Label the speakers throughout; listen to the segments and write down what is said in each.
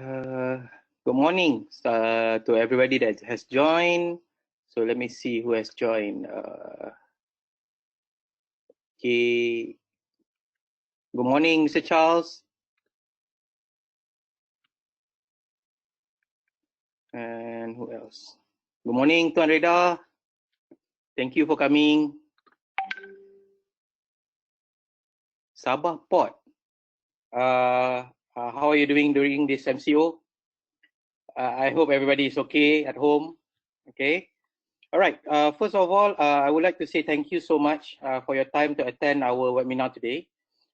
Speaker 1: Good morning to everybody that has joined. So let me see who has joined. Okay. Good morning, Mr. Charles. And who else? Good morning, Tuan Reda. Thank you for coming. Sabah Port. How are you doing during this MCO? I hope everybody is okay at home. Okay. All right. First of all, I would like to say thank you so much for your time to attend our webinar today.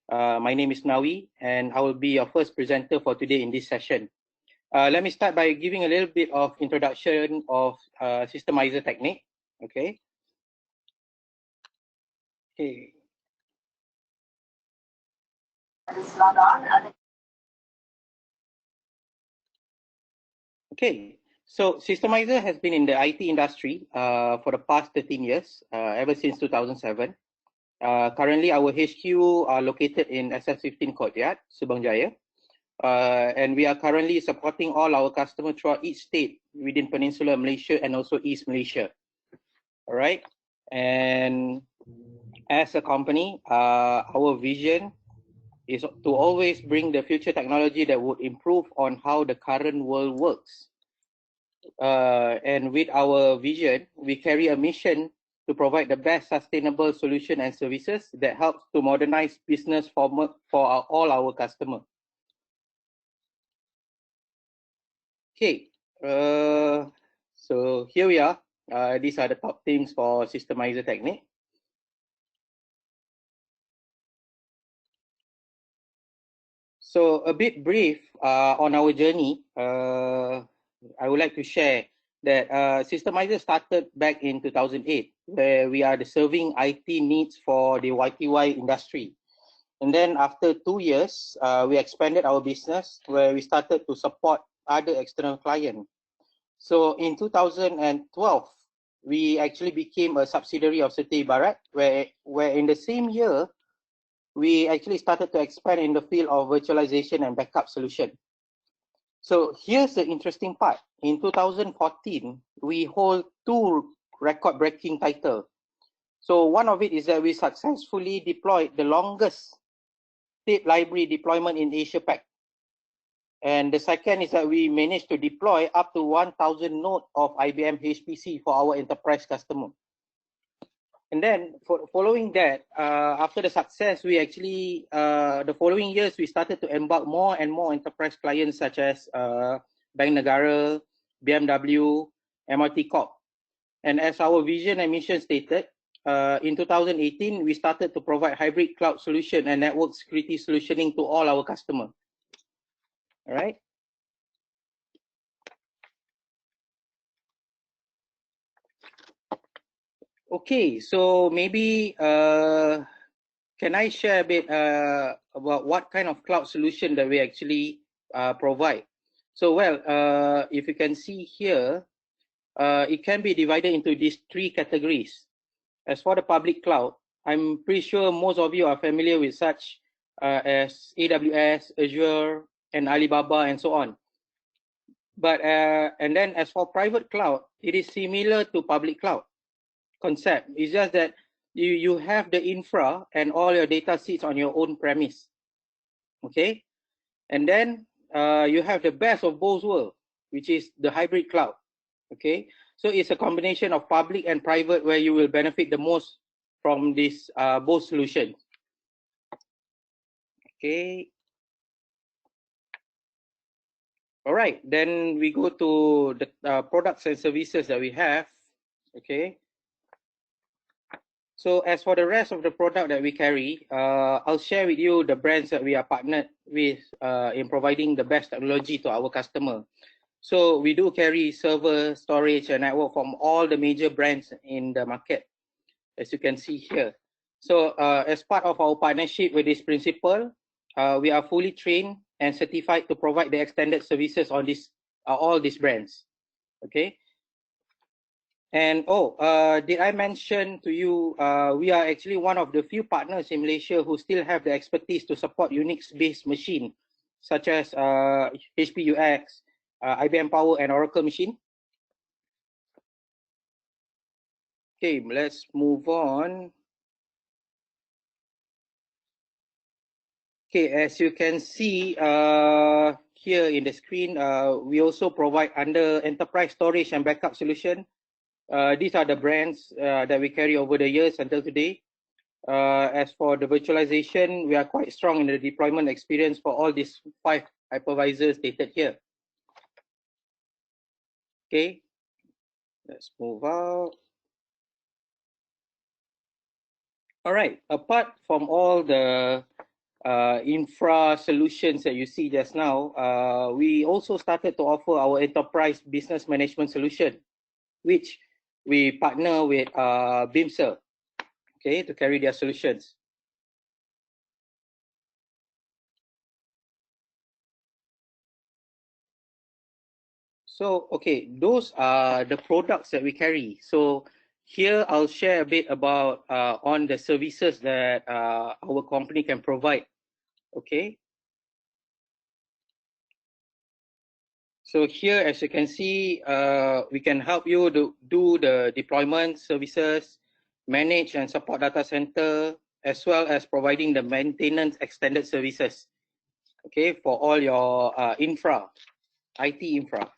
Speaker 1: My name is Nawi, and I will be your first presenter for today in this session. Let me start by giving a little bit of introduction of systemizer technique. Okay. Okay. Okay. So systemizer has been in the IT industry for the past 13 years, ever since 2007. Currently, our HQ are located in SF15 Courtyard, Subang Jaya. And we are currently supporting all our customers throughout each state within Peninsular Malaysia and also East Malaysia. All right. And as a company, our vision is to always bring the future technology that would improve on how the current world works. And with our vision, we carry a mission to provide the best sustainable solution and services that helps to modernize business for all our customers. Okay, so here we are. These are the top things for systemizer technique. So a bit brief on our journey. I would like to share that systemizer started back in 2008, where we are serving IT needs for the YTY industry. And then after 2 years, we expanded our business where we started to support other external clients. So in 2012, we actually became a subsidiary of Siti Barat, where in the same year, we actually started to expand in the field of virtualization and backup solution. So here's the interesting part. In 2014, we hold 2 record-breaking titles. So one of it is that we successfully deployed the longest tape library deployment in Asia Pac. And the second is that we managed to deploy up to 1,000 nodes of IBM HPC for our enterprise customer. And then following that, after the success, we actually, the following years, we started to embark more and more enterprise clients such as Bank Negara, BMW, MRT Corp. And as our vision and mission stated, in 2018, we started to provide hybrid cloud solution and network security solutioning to all our customers. All right. Okay, so maybe can I share a bit about what kind of cloud solution that we actually provide? So, well, if you can see here, it can be divided into these 3 categories. As for the public cloud, I'm pretty sure most of you are familiar with such as AWS, Azure, and Alibaba, and so on. But and then as for private cloud, it is similar to public cloud concept. It's just that you have the infra and all your data sits on your own premise. Okay, and then you have the best of both worlds, which is the hybrid cloud. Okay, so it's a combination of public and private where you will benefit the most from this both solutions. Okay. All right, then we go to the products and services that we have. Okay. So as for the rest of the product that we carry, I'll share with you the brands that we are partnered with in providing the best technology to our customer. So we do carry server, storage, and network from all the major brands in the market, as you can see here. So as part of our partnership with this principal, we are fully trained and certified to provide the extended services on this all these brands. Okay. And did I mention to you, we are actually one of the few partners in Malaysia who still have the expertise to support Unix-based machine such as HP UX, IBM Power, and Oracle Machine. Okay, let's move on. Okay, as you can see here in the screen, we also provide under enterprise storage and backup solution. These are the brands that we carry over the years until today. As for the virtualization, we are quite strong in the deployment experience for all these 5 hypervisors stated here. Okay, let's move out. All right, apart from all the infra solutions that you see just now, we also started to offer our enterprise business management solution, which we partner with Bimser, okay, to carry their solutions. So, okay, those are the products that we carry. So here I'll share a bit about on the services that our company can provide, okay? So here, as you can see, we can help you to do the deployment services, manage and support data center, as well as providing the maintenance extended services, okay, for all your infra, IT infra,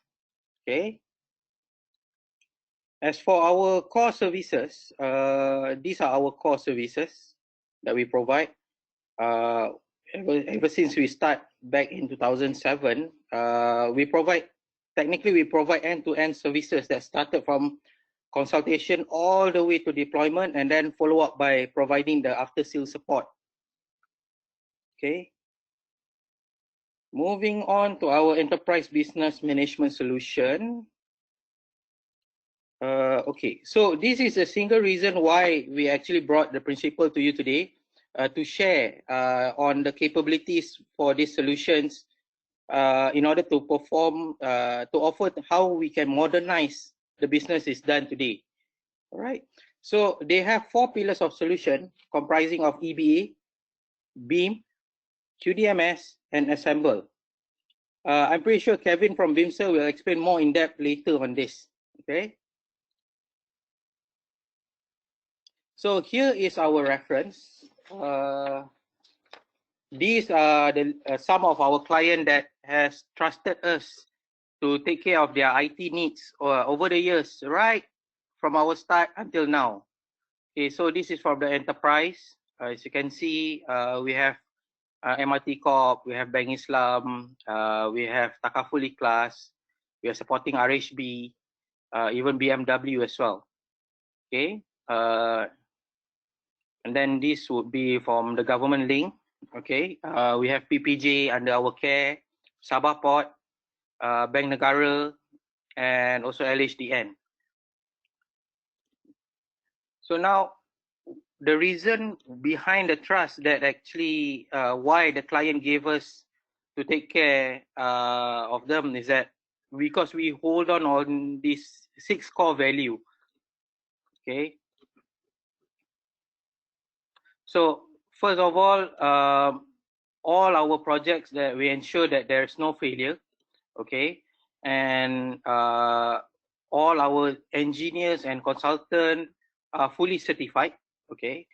Speaker 1: okay? As for our core services, these are our core services that we provide. Ever since we start back in 2007, we provide end-to-end services that started from consultation all the way to deployment, and then follow up by providing the after-sale support. Okay. Moving on to our enterprise business management solution. Okay, so this is a single reason why we actually brought the principal to you today, to share on the capabilities for these solutions in order to perform, to offer how we can modernize the business is done today. All right, so they have 4 pillars of solution comprising of EBA, BIM, QDMS, and Assemble. I'm pretty sure Kevin from Bimser will explain more in depth later on this, okay? So here is our reference. These are the some of our client that has trusted us to take care of their IT needs over the years, right from our start until now. Okay, so this is from the enterprise. As you can see, we have MRT Corp, we have Bank Islam, we have Takaful Ikhlas, we are supporting RHB, even BMW as well. Okay, and then this would be from the government link. Okay, we have PPJ under our care, Sabah Port, Bank Negara, and also LHDN. So now, the reason behind the trust that actually why the client gave us to take care of them is that because we hold on these 6 core value. Okay. So first of all our projects that we ensure that there's no failure. Okay, and all our engineers and consultants are fully certified. Okay,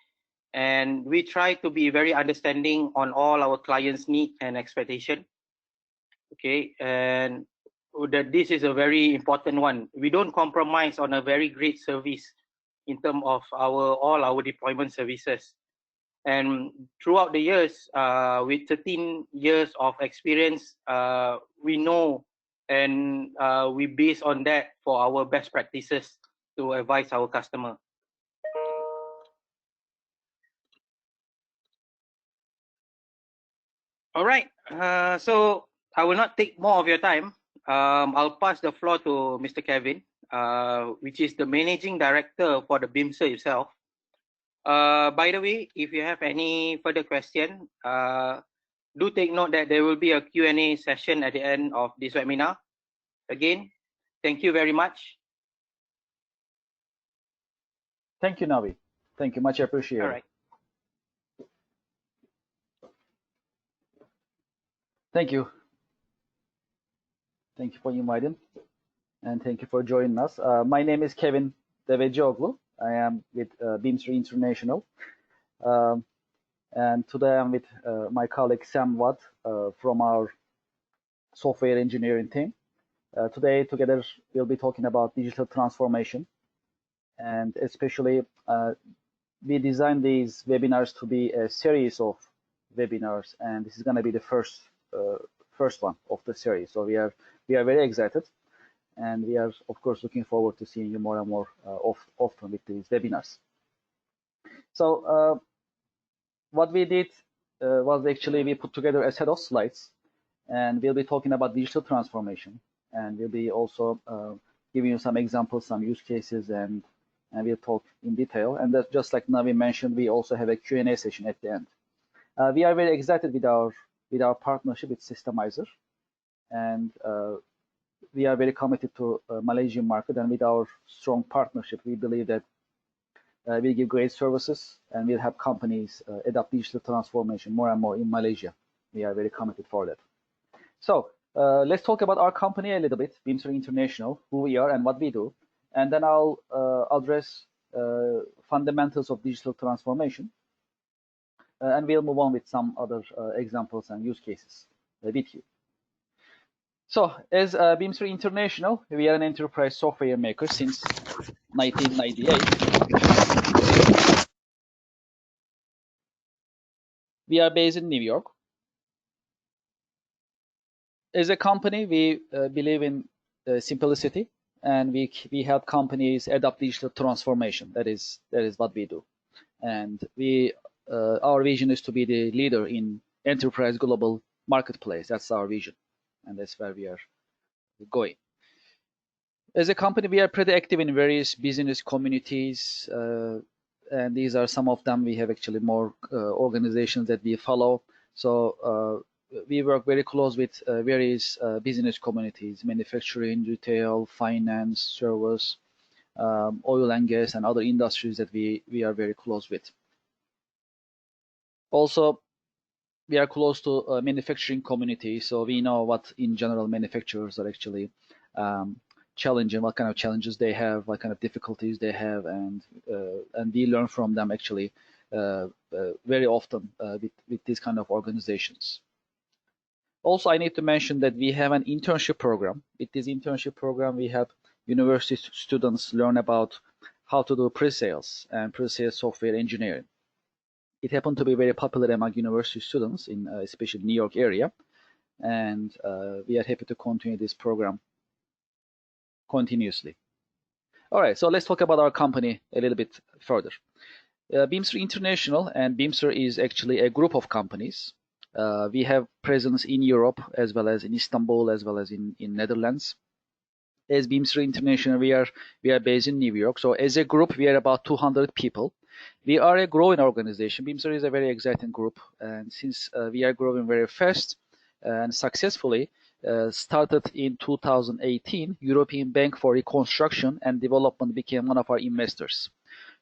Speaker 1: and we try to be very understanding on all our clients' need and expectation. Okay, and that this is a very important one. We don't compromise on a very great service in terms of all our deployment services. And throughout the years, with 13 years of experience, we know and we base on that for our best practices to advise our customer. All right, so I will not take more of your time. I'll pass the floor to Mr. Kevin, which is the Managing Director for the Bimser itself. By the way, if you have any further question, do take note that there will be a Q&A session at the end of this webinar. Again, thank you very much.
Speaker 2: Thank you, Navi. Thank you, much appreciated.
Speaker 1: All right.
Speaker 2: Thank you. Thank you for inviting, and thank you for joining us. My name is Kevin Devecioglu. I am with Bimser International. And today I'm with my colleague Sam Watt from our software engineering team. Today, together, we'll be talking about digital transformation. And especially, we designed these webinars to be a series of webinars. And this is going to be the first one of the series. So we are very excited. And we are, of course, looking forward to seeing you more and more often with these webinars. So what we did was actually we put together a set of slides, and we'll be talking about digital transformation, and we'll be also giving you some examples, some use cases, and we'll talk in detail. And that, just like Navi mentioned, we also have a Q&A session at the end. We are very excited with our partnership with Systemizer, and we are very committed to Malaysian market, and with our strong partnership, we believe that we give great services, and we'll have companies adopt digital transformation more and more in Malaysia. We are very committed for that. So let's talk about our company a little bit, Bimser International, who we are and what we do, and then I'll address fundamentals of digital transformation, and we'll move on with some other examples and use cases with you. So as Bimser International, we are an enterprise software maker since 1998. We are based in New York. As a company, we believe in simplicity, and we help companies adopt digital transformation. That is what we do, and our vision is to be the leader in enterprise global marketplace. That's our vision, and that's where we are going. As a company, we are pretty active in various business communities, and these are some of them. We have actually more organizations that we follow. So we work very close with various business communities: manufacturing, retail, finance, service, oil and gas, and other industries that we are very close with. Also, we are close to manufacturing community, so we know what in general manufacturers are actually challenging, what kind of challenges they have, what kind of difficulties they have, and we learn from them actually very often with these kind of organizations. Also, I need to mention that we have an internship program. With this internship program, we help university students learn about how to do pre-sales and pre-sales software engineering. It happened to be very popular among university students in especially New York area, and we are happy to continue this program continuously. All right, so let's talk about our company a little bit further. Bimser International, and Bimser is actually a group of companies. We have presence in Europe as well as in Istanbul as well as in Netherlands. As Bimser International, we are based in New York. So as a group, we are about 200 people. We are a growing organization. Bimser is a very exciting group, and since we are growing very fast and successfully, started in 2018, European Bank for Reconstruction and Development became one of our investors.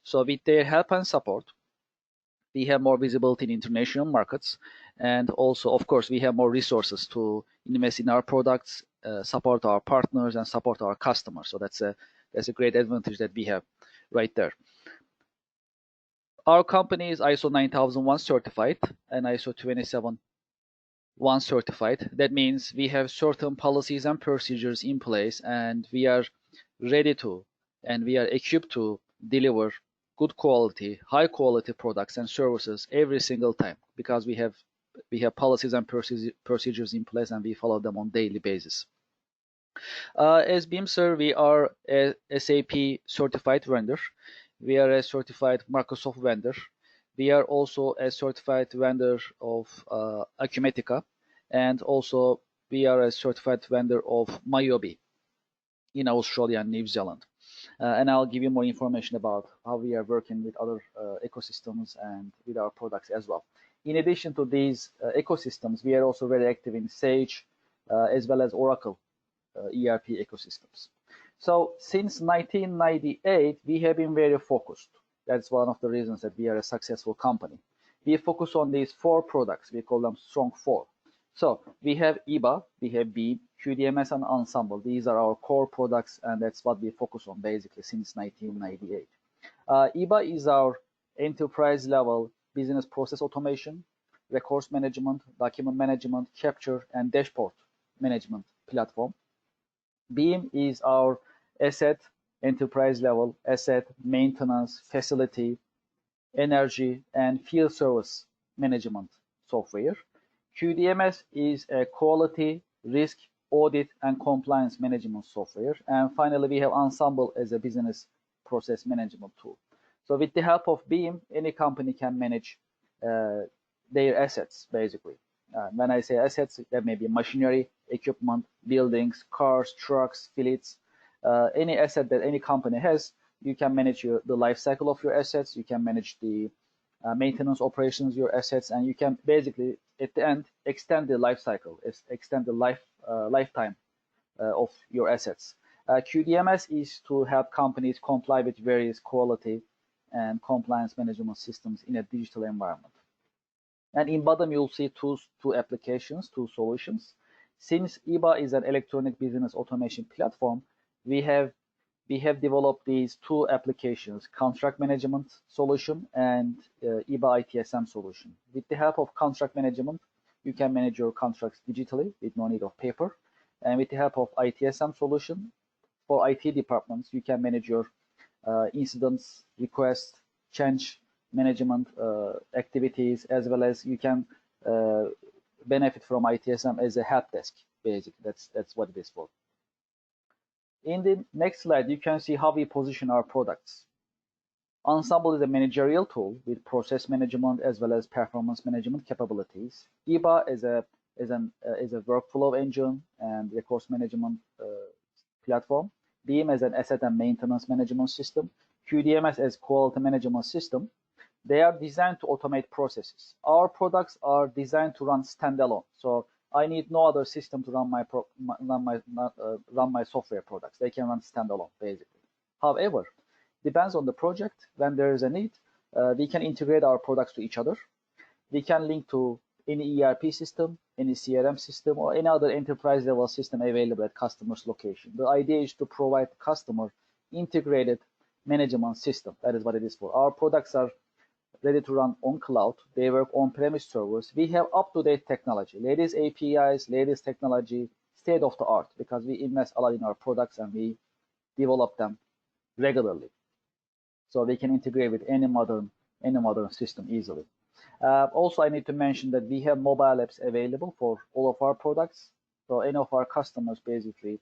Speaker 2: So with their help and support, we have more visibility in international markets, and also, of course, we have more resources to invest in our products, support our partners, and support our customers. So that's a great advantage that we have right there. Our company is ISO 9001 certified and ISO 271 certified. That means we have certain policies and procedures in place, and we are ready to, and we are equipped to deliver good quality, high quality products and services every single time, because we have policies and procedures in place, and we follow them on daily basis. As Bimser, we are a SAP certified vendor. We are a certified Microsoft vendor. We are also a certified vendor of Acumatica, and also we are a certified vendor of Myobi in Australia and New Zealand. And I'll give you more information about how we are working with other ecosystems and with our products as well. In addition to these ecosystems, we are also very active in Sage as well as Oracle ERP ecosystems. So since 1998, we have been very focused. That's one of the reasons that we are a successful company. We focus on these 4 products. We call them strong 4. So we have EBA, we have Beam, QDMS, and Ensemble. These are our core products, and that's what we focus on basically since 1998. EBA is our enterprise level business process automation, records management, document management, capture, and dashboard management platform. Beam is our asset, enterprise level asset maintenance, facility, energy, and field service management software. QDMS is a quality, risk, audit, and compliance management software. And finally, we have Ensemble as a business process management tool. So with the help of Beam, any company can manage their assets, basically. When I say assets, that may be machinery, equipment, buildings, cars, trucks, fleets, any asset that any company has. You can manage the life cycle of your assets. You can manage the maintenance operations, your assets, and you can basically, at the end, extend the life cycle, extend the lifetime of your assets. QDMS is to help companies comply with various quality and compliance management systems in a digital environment. And in bottom, you'll see two applications, two solutions. Since EBA is an electronic business automation platform, we have developed these two applications, contract management solution and EBA ITSM solution. With the help of contract management, you can manage your contracts digitally with no need of paper. And with the help of ITSM solution, for IT departments, you can manage your incidents, requests, change management activities, as well as you can benefit from ITSM as a help desk, basically. That's what it is for. In the next slide, you can see how we position our products. Ensemble is a managerial tool with process management as well as performance management capabilities. EBA is a workflow engine and records management platform. Beam as an asset and maintenance management system. QDMS as quality management system. They are designed to automate processes. Our products are designed to run standalone. So I need no other system to run my software products. They can run standalone, basically. However, depends on the project. When there is a need, we can integrate our products to each other. We can link to any ERP system, any CRM system, or any other enterprise level system available at customer's location. The idea is to provide customer integrated management system. That is what it is for. Our products are ready to run on cloud. They work on-premise servers. We have up-to-date technology, latest APIs, latest technology, state of the art, because we invest a lot in our products and we develop them regularly. So we can integrate with any modern system easily. Also, I need to mention that we have mobile apps available for all of our products. So any of our customers basically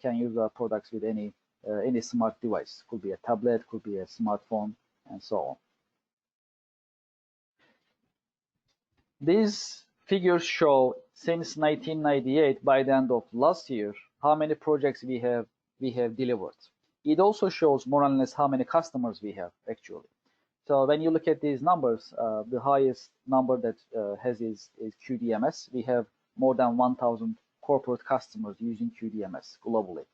Speaker 2: can use our products with any smart device. Could be a tablet, could be a smartphone, and so on. These figures show since 1998, by the end of last year, how many projects we have delivered. It also shows more or less how many customers we have actually. So when you look at these numbers, the highest number that has is QDMS. We have more than 1,000 corporate customers using QDMS globally.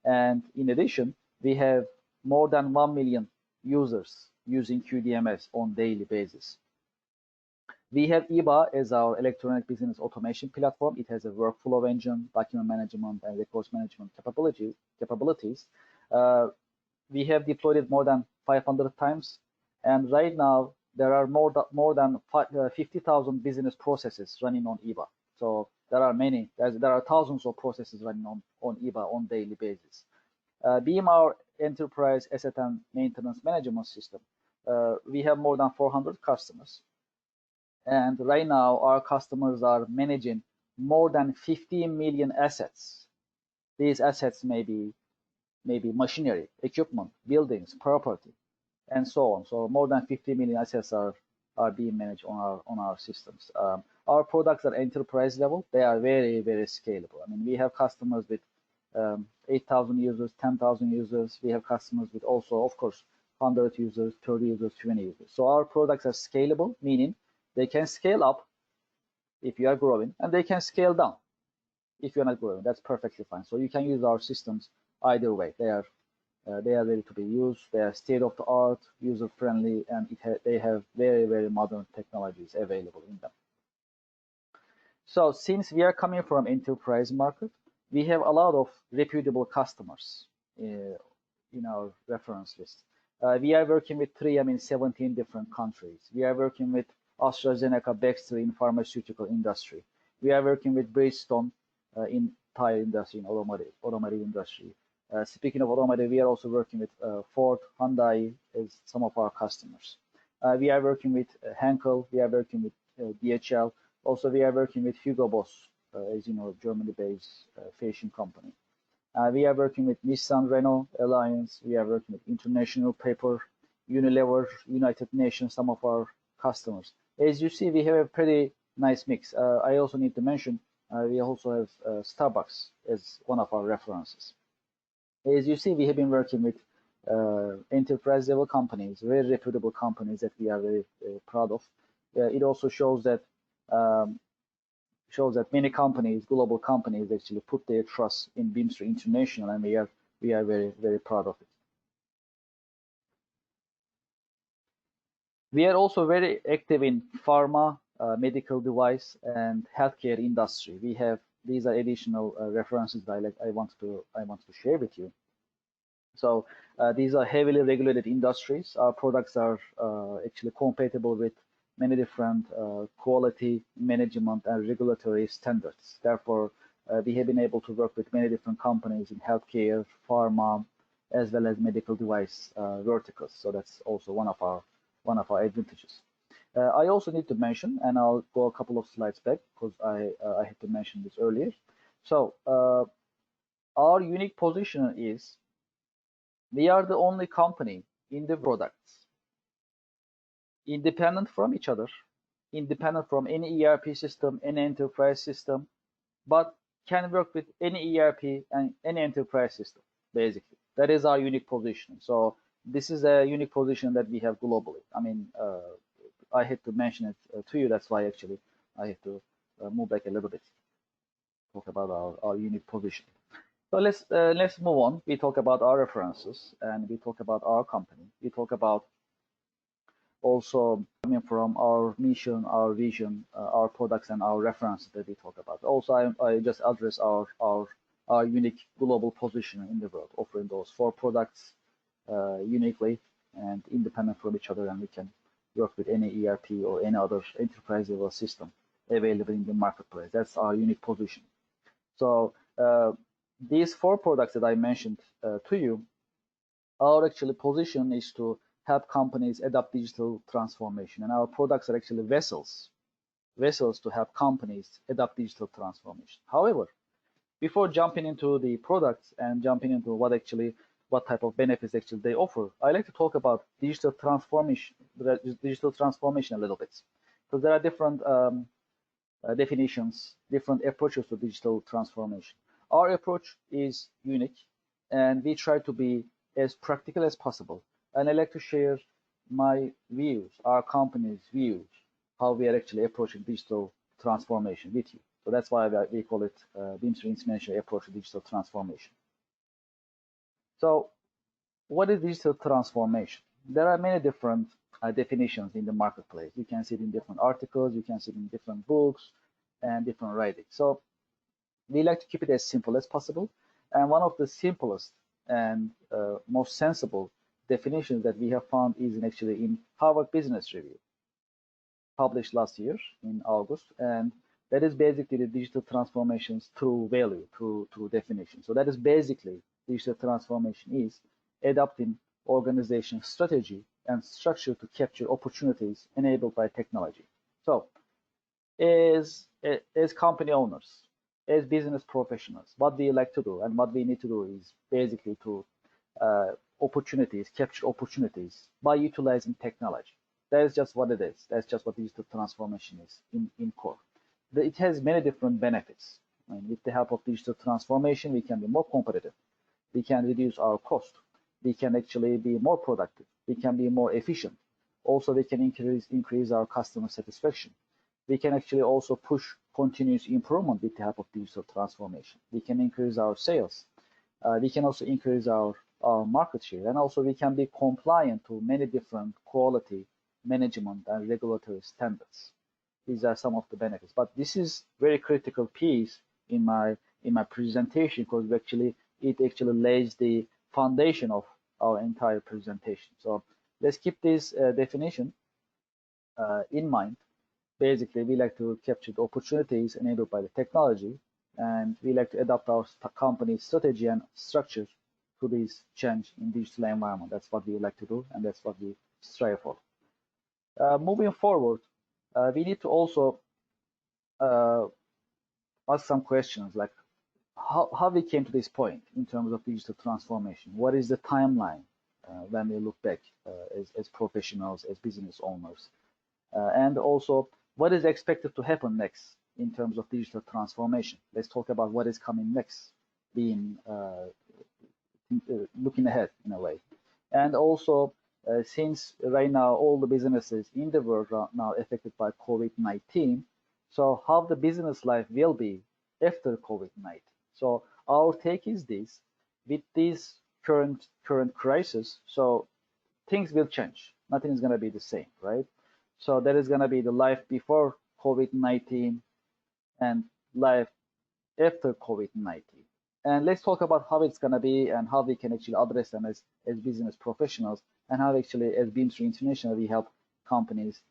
Speaker 2: And in addition, we have more than 1 million users using QDMS on daily basis. We have EBA as our electronic business automation platform. It has a workflow engine, document management, and records management capabilities. We have deployed it more than 500 times. And right now, there are more than 50,000 business processes running on EBA. So there are thousands of processes running on EBA on daily basis. Beam, our enterprise asset and maintenance management system, we have more than 400 customers. And right now, our customers are managing more than 15 million assets. These assets may be machinery, equipment, buildings, property, and so on. So more than 50 million assets are being managed on our systems. Our products are enterprise level. They are very, very scalable. I mean, we have customers with 8,000 users, 10,000 users. We have customers with also, of course, 100 users, 30 users, 20 users. So our products are scalable, meaning they can scale up if you are growing, and they can scale down if you're not growing. That's perfectly fine. So you can use our systems either way. They are ready to be used. They are state-of-the-art, user-friendly, and they have very, very modern technologies available in them. So since we are coming from enterprise market, we have a lot of reputable customers in our reference list. We are working with 17 different countries. We are working with AstraZeneca, Baxter in pharmaceutical industry. We are working with Bridgestone in tire industry, in automotive industry. Speaking of automotive, we are also working with Ford, Hyundai as some of our customers. We are working with Henkel. We are working with DHL. Also, we are working with Hugo Boss, as you know, Germany-based fashion company. We are working with Nissan, Renault, Alliance. We are working with International Paper, Unilever, United Nations, some of our customers. As you see, we have a pretty nice mix. I also need to mention, we also have Starbucks as one of our references. As you see, we have been working with enterprise level companies, very reputable companies that we are very proud of. It also shows that many companies, global companies, actually put their trust in Bimser International, and we are very, very proud of it. We are also very active in pharma, medical device, and healthcare industry. These are additional references that I want to share with you. So these are heavily regulated industries. Our products are actually compatible with many different quality management and regulatory standards. Therefore, we have been able to work with many different companies in healthcare, pharma, as well as medical device verticals. So that's also one of our advantages. I also need to mention, and I'll go a couple of slides back because I had to mention this earlier. So our unique position is we are the only company in the products, independent from each other, independent from any ERP system, any enterprise system, but can work with any ERP and any enterprise system, basically. That is our unique position. So this is a unique position that we have globally. I mean, I had to mention it to you. That's why actually I had to move back a little bit, talk about our unique position. So let's move on. We talk about our references and we talk about our company. We talk about also coming from our mission, our vision, our products, and our references that we talk about. Also, I just address our unique global position in the world, offering those 4 products uniquely and independent from each other, and we can work with any ERP or any other enterprise level system available in the marketplace. That's our unique position. So these 4 products that I mentioned to you, our actually position is to help companies adopt digital transformation, and our products are actually vessels to help companies adopt digital transformation. However, before jumping into the products and jumping into what type of benefits actually they offer, I like to talk about digital transformation a little bit, because there are different definitions, different approaches to digital transformation. Our approach is unique, and we try to be as practical as possible. And I like to share my views, our company's views, how we are actually approaching digital transformation with you. So that's why we call it Bimser International Approach to Digital Transformation. So what is digital transformation? There are many different definitions in the marketplace. You can see it in different articles, you can see it in different books and different writings. So we like to keep it as simple as possible. And one of the simplest and most sensible definitions that we have found is in Harvard Business Review, published last year in August. And that is basically the digital transformation's true value, true definition. So that is basically digital transformation is adapting organization strategy and structure to capture opportunities enabled by technology. So as company owners, as business professionals, what we like to do and what we need to do is basically to capture opportunities by utilizing technology. That is just what it is. That's just what digital transformation is in core. It has many different benefits. And with the help of digital transformation, we can be more competitive. We can reduce our cost. We can actually be more productive. We can be more efficient. Also, we can increase our customer satisfaction. We can actually also push continuous improvement with the help of digital transformation. We can increase our sales. We can also increase our market share. And also, we can be compliant to many different quality management and regulatory standards. These are some of the benefits. But this is very critical piece in my presentation, because it actually lays the foundation of our entire presentation. So let's keep this definition in mind. Basically, we like to capture the opportunities enabled by the technology, and we like to adapt our company's strategy and structure to this change in digital environment. That's what we like to do, and that's what we strive for. Moving forward, we need to also ask some questions like how we came to this point in terms of digital transformation. What is the timeline when we look back as professionals, as business owners? And also, what is expected to happen next in terms of digital transformation? Let's talk about what is coming next, being looking ahead in a way. And also, since right now all the businesses in the world are now affected by COVID-19, so how the business life will be after COVID-19. So our take is this: with this current crisis, so things will change. Nothing is going to be the same, right? So there is going to be the life before COVID-19 and life after COVID-19. And let's talk about how it's going to be and how we can actually address them as business professionals, and how actually as Bimser International we help companies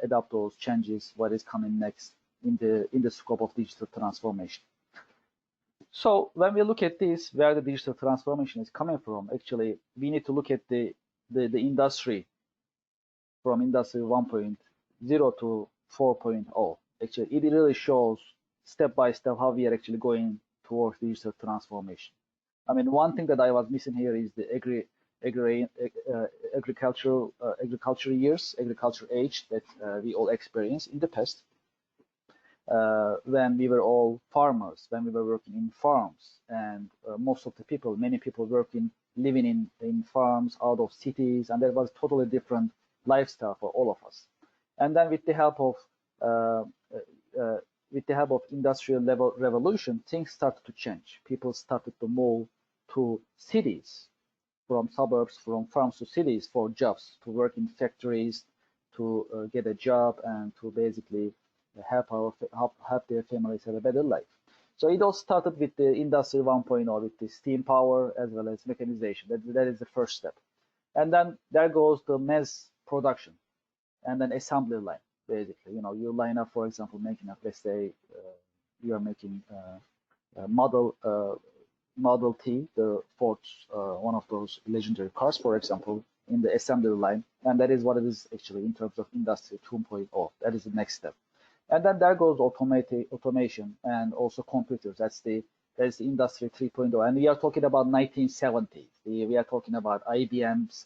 Speaker 2: adapt those changes, what is coming next in the scope of digital transformation. So when we look at this, where the digital transformation is coming from, actually we need to look at the industry from industry 1.0 to 4.0. Actually, it really shows step by step how we are actually going towards digital transformation. I mean, one thing that I was missing here is the agricultural age that we all experienced in the past. When we were all farmers, when we were working in farms, and most of the people, many people living in farms out of cities, and that was totally different lifestyle for all of us. And then with the help of industrial level revolution, things started to change. People started to move to cities, from suburbs, from farms to cities for jobs, to work in factories, to get a job, and to basically help their families have a better life. So it all started with the Industry 1.0, with the steam power as well as mechanization. That is the first step. And then there goes the mass production, and then assembly line. Basically, you line up, for example, making up, let's say, you are making Model T, the Ford, one of those legendary cars, for example, in the assembly line, and that is what it is actually in terms of Industry 2.0. That is the next step. And then there goes automation and also computers. That's the Industry 3.0. And we are talking about 1970s. We are talking about IBM's,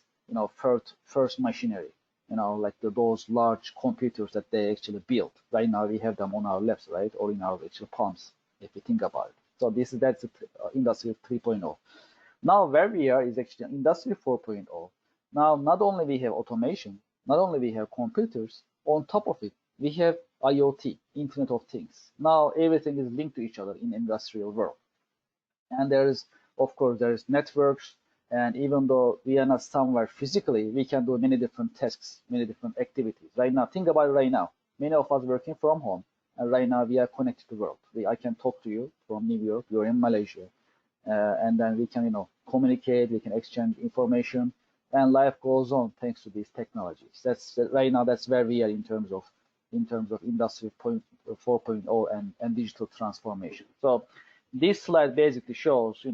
Speaker 2: first machinery, like those large computers that they actually built. Right now we have them on our laps, right, or in our actual palms, if you think about it. So that's Industry 3.0. Now where we are is actually Industry 4.0. Now not only we have automation, not only we have computers, on top of it we have IoT, Internet of Things. Now everything is linked to each other in industrial world. And of course, there's networks, and even though we are not somewhere physically, we can do many different tasks, many different activities. Right now, think about it right now. Many of us working from home, and right now we are connected to the world. I can talk to you from New York, you're in Malaysia, and then we can, communicate, we can exchange information, and life goes on thanks to these technologies. Right now, that's where we are in terms of Industry 4.0 and digital transformation. So this slide basically shows,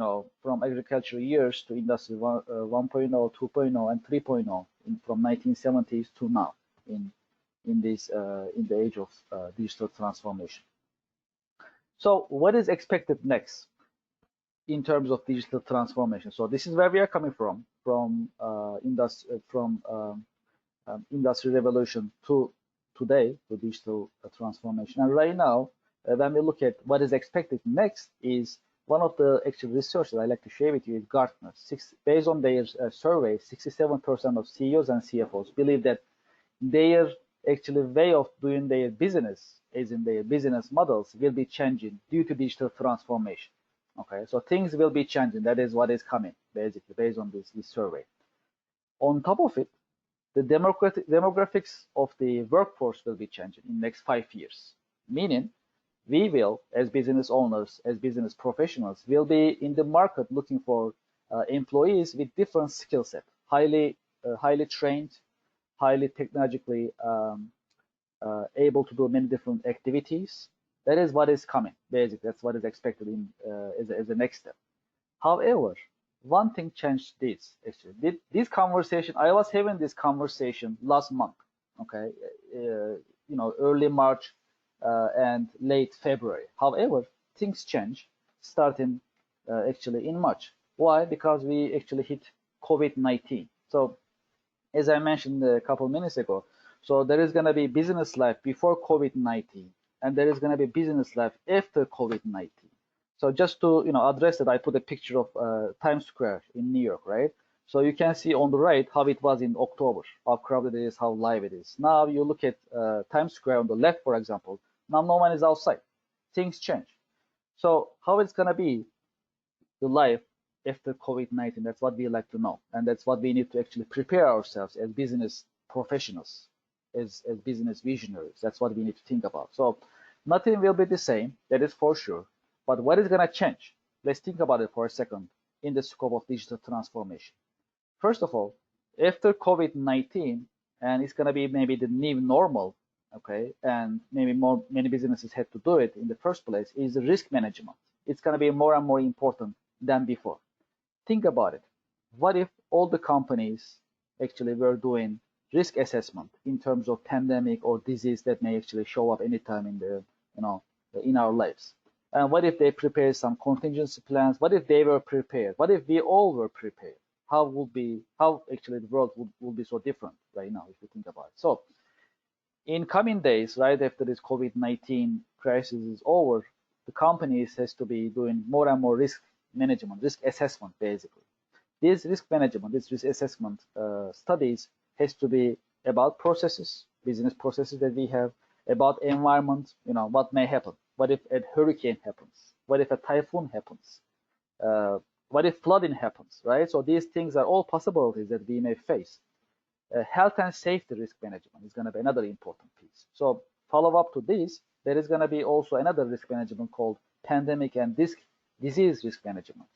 Speaker 2: from agricultural years to Industry 1.0, 2.0, and 3.0 from 1970s to now in the age of digital transformation. So what is expected next in terms of digital transformation? So this is where we are coming from industry revolution to today, to digital transformation. And right now, when we look at what is expected next, is one of the actual research that I like to share with you is Gartner. Based on their survey, 67% of CEOs and CFOs believe that their actually way of doing their business, as in their business models, will be changing due to digital transformation. Okay, so things will be changing. That is what is coming, basically, based on this survey. On top of it, the demographics of the workforce will be changing in the next 5 years. Meaning, we will, as business owners, as business professionals, will be in the market looking for employees with different skill set, highly trained, highly technologically able to do many different activities. That is what is coming, basically. That's what is expected in as a next step. However, one thing changed this, actually. This conversation, I was having this conversation last month, okay, early March and late February. However, things change starting actually in March. Why? Because we actually hit COVID-19. So, as I mentioned a couple minutes ago, so there is going to be business life before COVID-19, and there is going to be business life after COVID-19. So just to address it, I put a picture of Times Square in New York, right? So you can see on the right how it was in October, how crowded it is, how live it is. Now you look at Times Square on the left, for example. Now no one is outside. Things change. So how it's going to be the life after COVID-19? That's what we like to know, and that's what we need to actually prepare ourselves as business professionals, as business visionaries. That's what we need to think about. So nothing will be the same, that is for sure. But what is going to change? Let's think about it for a second in the scope of digital transformation. First of all, after COVID-19, and it's going to be maybe the new normal, okay, and maybe many businesses had to do it in the first place, is the risk management. It's going to be more and more important than before. Think about it. What if all the companies actually were doing risk assessment in terms of pandemic or disease that may actually show up anytime in our lives? And what if they prepare some contingency plans? What if they were prepared? What if we all were prepared? How actually the world would be so different right now if you think about it? So in coming days, right after this COVID-19 crisis is over, the companies has to be doing more and more risk management, risk assessment, basically. This risk management, this risk assessment studies has to be about processes, business processes that we have, about environment, what may happen. What if a hurricane happens? What if a typhoon happens? What if flooding happens, right? So these things are all possibilities that we may face. Health and safety risk management is going to be another important piece. So follow up to this, there is going to be also another risk management called pandemic and disease risk management.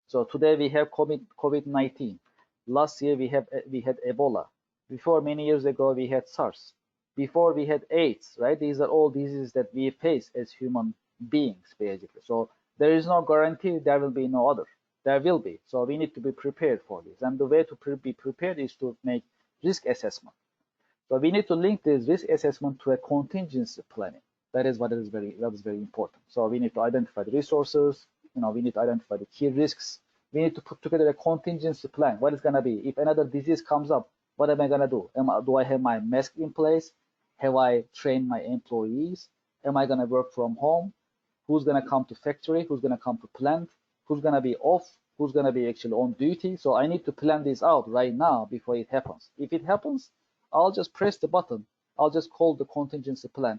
Speaker 2: So today we have COVID-19. Last year we had Ebola. Before, many years ago, we had SARS. Before we had AIDS, right? These are all diseases that we face as human beings, basically. So there is no guarantee there will be no other. There will be. So we need to be prepared for this. And the way to be prepared is to make risk assessment. So we need to link this risk assessment to a contingency planning. That is very important. So we need to identify the resources. We need to identify the key risks. We need to put together a contingency plan. What is going to be if another disease comes up? What am I going to do? Do I have my mask in place? Have I trained my employees? Am I going to work from home? Who's going to come to factory? Who's going to come to plant? Who's going to be off? Who's going to be actually on duty? So I need to plan this out right now before it happens. If it happens, I'll just press the button. I'll just call the contingency plan,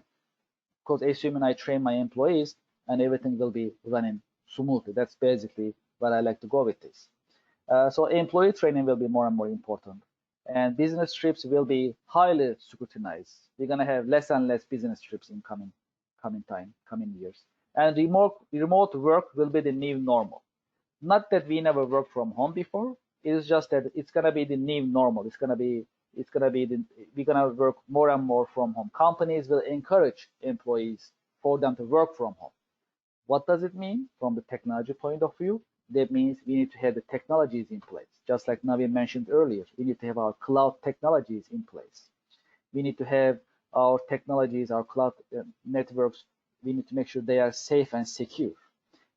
Speaker 2: because assuming I train my employees and everything will be running smoothly. That's basically where I like to go with this. So employee training will be more and more important. And business trips will be highly scrutinized. We're going to have less and less business trips in coming years. And remote work will be the new normal. Not that we never worked from home before. It's just that it's going to be the new normal. We're going to work more and more from home. Companies will encourage employees for them to work from home. What does it mean from the technology point of view? That means we need to have the technologies in place. Just like Navi mentioned earlier, we need to have our cloud technologies in place. We need to have our technologies, our cloud networks. We need to make sure they are safe and secure.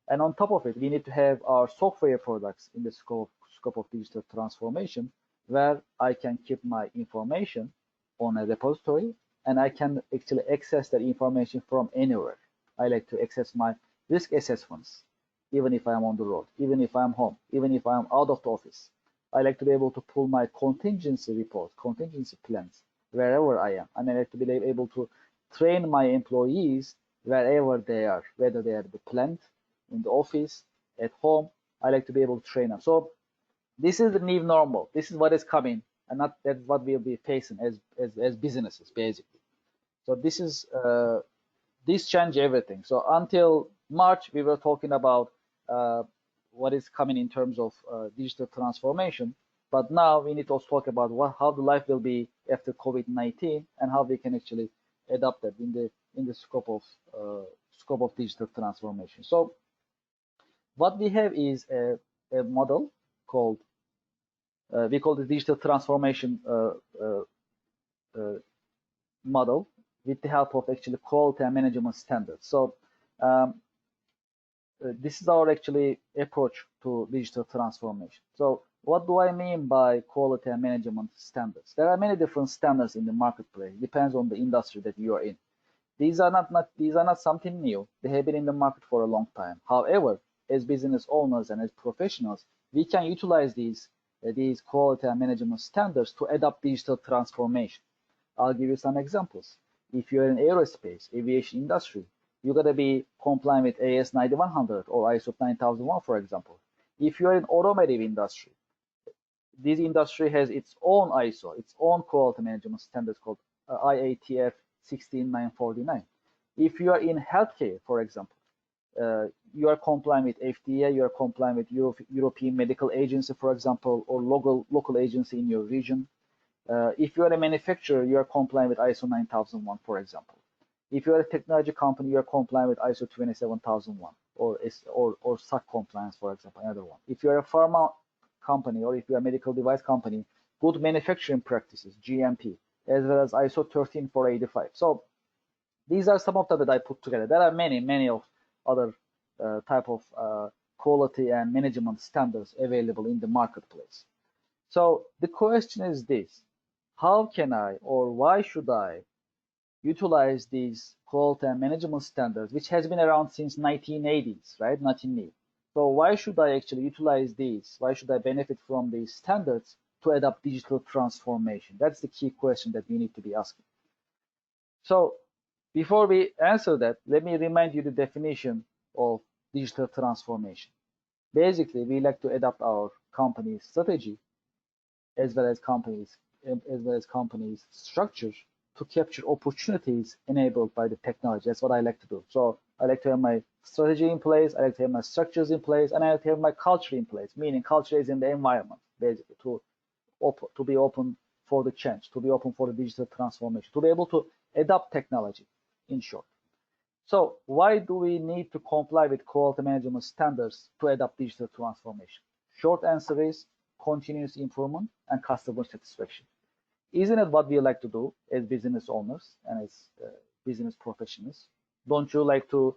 Speaker 2: And on top of it, we need to have our software products in the scope of digital transformation, where I can keep my information on a repository and I can actually access that information from anywhere. I like to access my risk assessments, even if I'm on the road, even if I'm home, even if I'm out of the office. I like to be able to pull my contingency reports, contingency plans, wherever I am. And I like to be able to train my employees wherever they are, whether they are at the plant, in the office, at home. I like to be able to train them. So this is the new normal. This is what is coming. and not that's what we'll be facing as businesses basically. So this is this changed everything. So until March, we were talking about what is coming in terms of digital transformation. But now we need to also talk about how the life will be after COVID-19 and how we can actually adapt that in the scope of digital transformation. So what we have is a model called we call the digital transformation model with the help of actually quality and management standards. So this is our actually approach to digital transformation. So what do I mean by quality and management standards? There are many different standards in the marketplace. Depends on the industry that you are in. These are not something new. They have been in the market for a long time. However, as business owners and as professionals, we can utilize these quality and management standards to adapt digital transformation. I'll give you some examples. If you're in aerospace, aviation industry, you gotta be compliant with AS 9100 or ISO 9001, for example. If you're in automotive industry, this industry has its own ISO, its own quality management standards called IATF 16949. If you are in healthcare, for example, you are compliant with FDA, you are compliant with European Medical Agency, for example, or local agency in your region. If you are a manufacturer, you are compliant with ISO 9001, for example. If you are a technology company, you are compliant with ISO 27001 or SOC compliance, for example, another one. If you are a pharma company or if you are a medical device company, good manufacturing practices, GMP, as well as ISO 13485. So these are some of them that I put together. There are many of other type of quality and management standards available in the marketplace. So the question is this: how can I or why should I utilize these quality and management standards, which has been around since 1980s, right? Nothing new. So why should I actually utilize these? Why should I benefit from these standards to adapt digital transformation? That's the key question that we need to be asking. So before we answer that, let me remind you the definition of digital transformation. Basically, we like to adapt our company's strategy as well as company's structure to capture opportunities enabled by the technology. That's what I like to do. So I like to have my strategy in place, I like to have my structures in place, and I like to have my culture in place, meaning culture is in the environment, basically, to be open for the change, to be open for the digital transformation, to be able to adapt technology, in short. So why do we need to comply with quality management standards to adapt digital transformation? Short answer is continuous improvement and customer satisfaction. Isn't it what we like to do as business owners and as business professionals? Don't you like to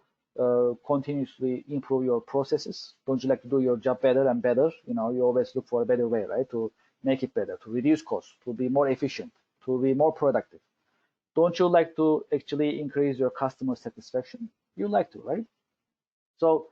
Speaker 2: continuously improve your processes? Don't you like to do your job better and better? You know, you always look for a better way, right? To make it better, to reduce costs, to be more efficient, to be more productive. Don't you like to actually increase your customer satisfaction? You like to, right? So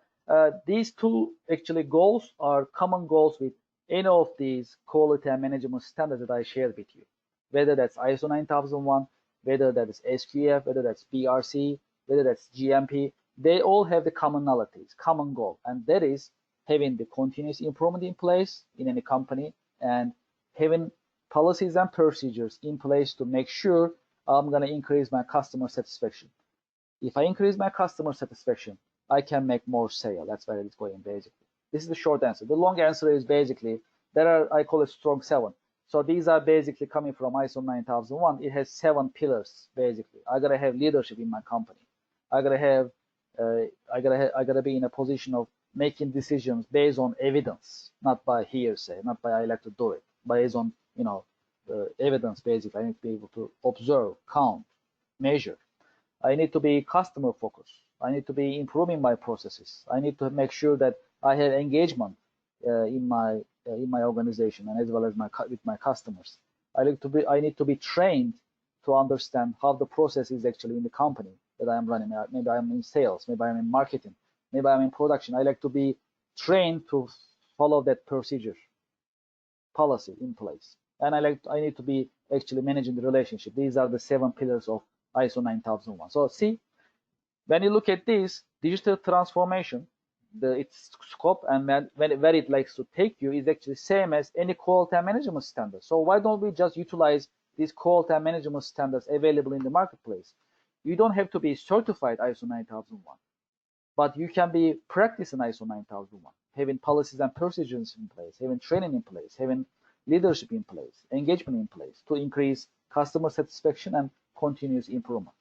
Speaker 2: these two actually goals are common goals with any of these quality and management standards that I shared with you. Whether that's ISO 9001, whether that is SQF, whether that's BRC, whether that's GMP, they all have the commonalities, common goal, and that is having the continuous improvement in place in any company and having policies and procedures in place to make sure I'm going to increase my customer satisfaction. If I increase my customer satisfaction, I can make more sale. That's where it's going, basically. This is the short answer. The long answer is basically, there are, I call it strong 7. So these are basically coming from ISO 9001. It has 7 pillars, basically. I gotta have leadership in my company. I gotta be in a position of making decisions based on evidence, not by hearsay, not by I like to do it, based on, you know, evidence. Basically, I need to be able to observe, count, measure. I need to be customer focused. I need to be improving my processes. I need to make sure that I have engagement in my organization and as well as with my customers. I need to be trained to understand how the process is actually in the company that I am running. Maybe I'm in sales, maybe I'm in marketing, maybe I'm in production. I like to be trained to follow that procedure, policy in place. And I need to be actually managing the relationship. These are the 7 pillars of ISO 9001. So see, when you look at this, digital transformation its scope and where it likes to take you is actually same as any quality and management standard. So why don't we just utilize these quality and management standards available in the marketplace? You don't have to be certified ISO 9001, but you can be practicing ISO 9001, having policies and procedures in place, having training in place, having leadership in place, engagement in place to increase customer satisfaction and continuous improvement.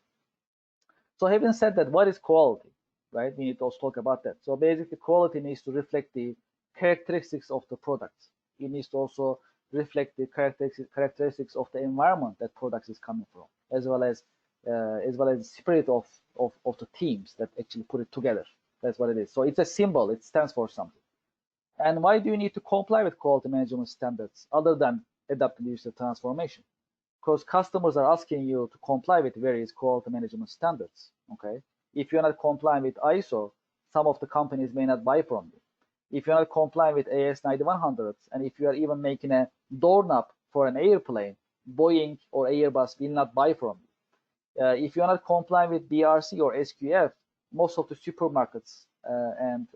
Speaker 2: So having said that, what is quality, right? We need to also talk about that. So basically, quality needs to reflect the characteristics of the products. It needs to also reflect the characteristics of the environment that products is coming from, as well as the spirit of the teams that actually put it together. That's what it is. So it's a symbol. It stands for something. And why do you need to comply with quality management standards other than adapting digital transformation? Because customers are asking you to comply with various quality management standards. Okay, if you're not complying with ISO, some of the companies may not buy from you. If you're not complying with AS 9100, and if you are even making a doorknob for an airplane, Boeing or Airbus will not buy from you. If you're not complying with BRC or SQF, most of the supermarkets and